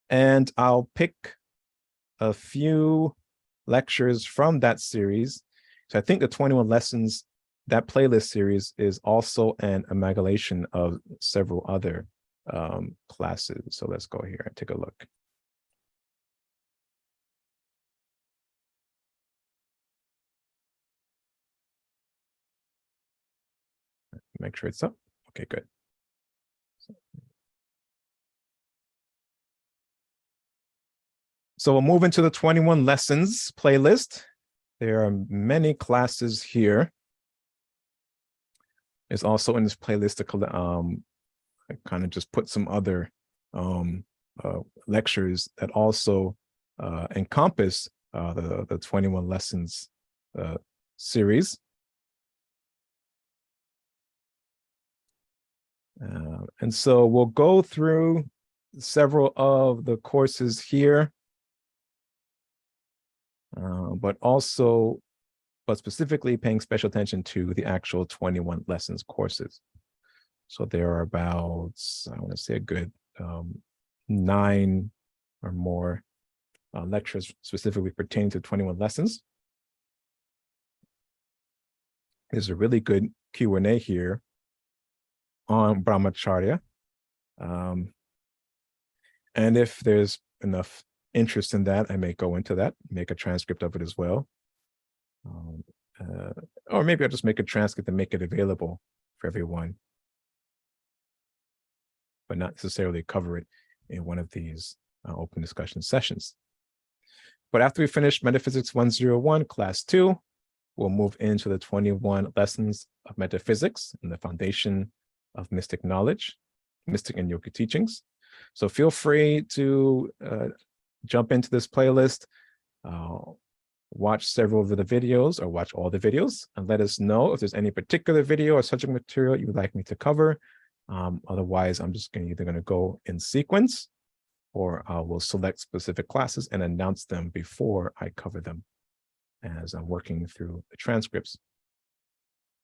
and I'll pick a few lectures from that series. So I think the 21 lessons, that playlist series is also an amalgamation of several other classes. So let's go here and take a look. Make sure it's up. Okay, good. So we'll move into the 21 lessons playlist. There are many classes here. There's also in this playlist, I kind of just put some other lectures that also encompass the 21 lessons series. And so we'll go through several of the courses here, but specifically paying special attention to the actual 21 lessons courses. So there are about, I want to say a good 9 or more lectures specifically pertaining to 21 lessons. There's a really good Q&A here on Brahmacharya. And if there's enough interest in that, I may go into that, make a transcript of it as well. Or maybe I'll just make a transcript and make it available for everyone, but not necessarily cover it in one of these open discussion sessions. But after we finish Metaphysics 101, Class 2, we'll move into the 21 lessons of metaphysics and the foundation of mystic knowledge, mystic and yogic teachings. So feel free to jump into this playlist, watch several of the videos or watch all the videos, and let us know if there's any particular video or subject material you would like me to cover. Otherwise, I'm just either going to go in sequence, or I will select specific classes and announce them before I cover them as I'm working through the transcripts.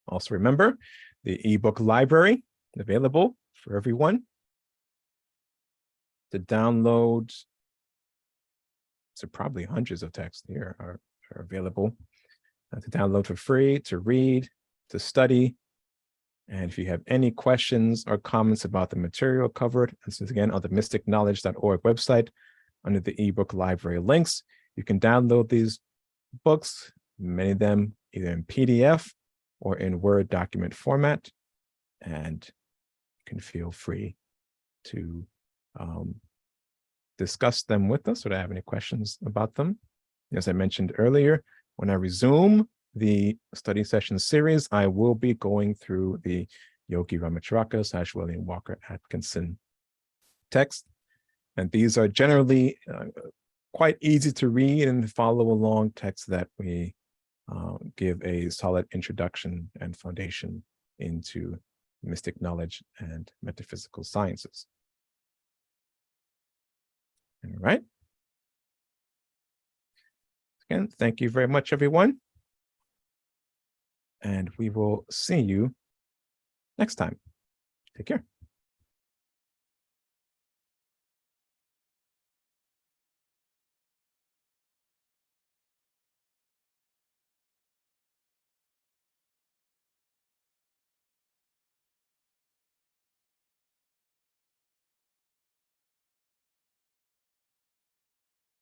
Also remember, the ebook library available for everyone to download. So probably hundreds of texts here are available to download for free, to read, to study. And if you have any questions or comments about the material covered, this is again on the mysticknowledge.org website under the ebook library links. You can download these books, many of them either in PDF or in Word document format, and you can feel free to discuss them with us or to have any questions about them. As I mentioned earlier, when I resume the study session series, I will be going through the Yogi Ramacharaka / William Walker Atkinson text. And these are generally quite easy to read and follow along texts that we give a solid introduction and foundation into mystic knowledge and metaphysical sciences. All right. Again, thank you very much, everyone. And we will see you next time. Take care.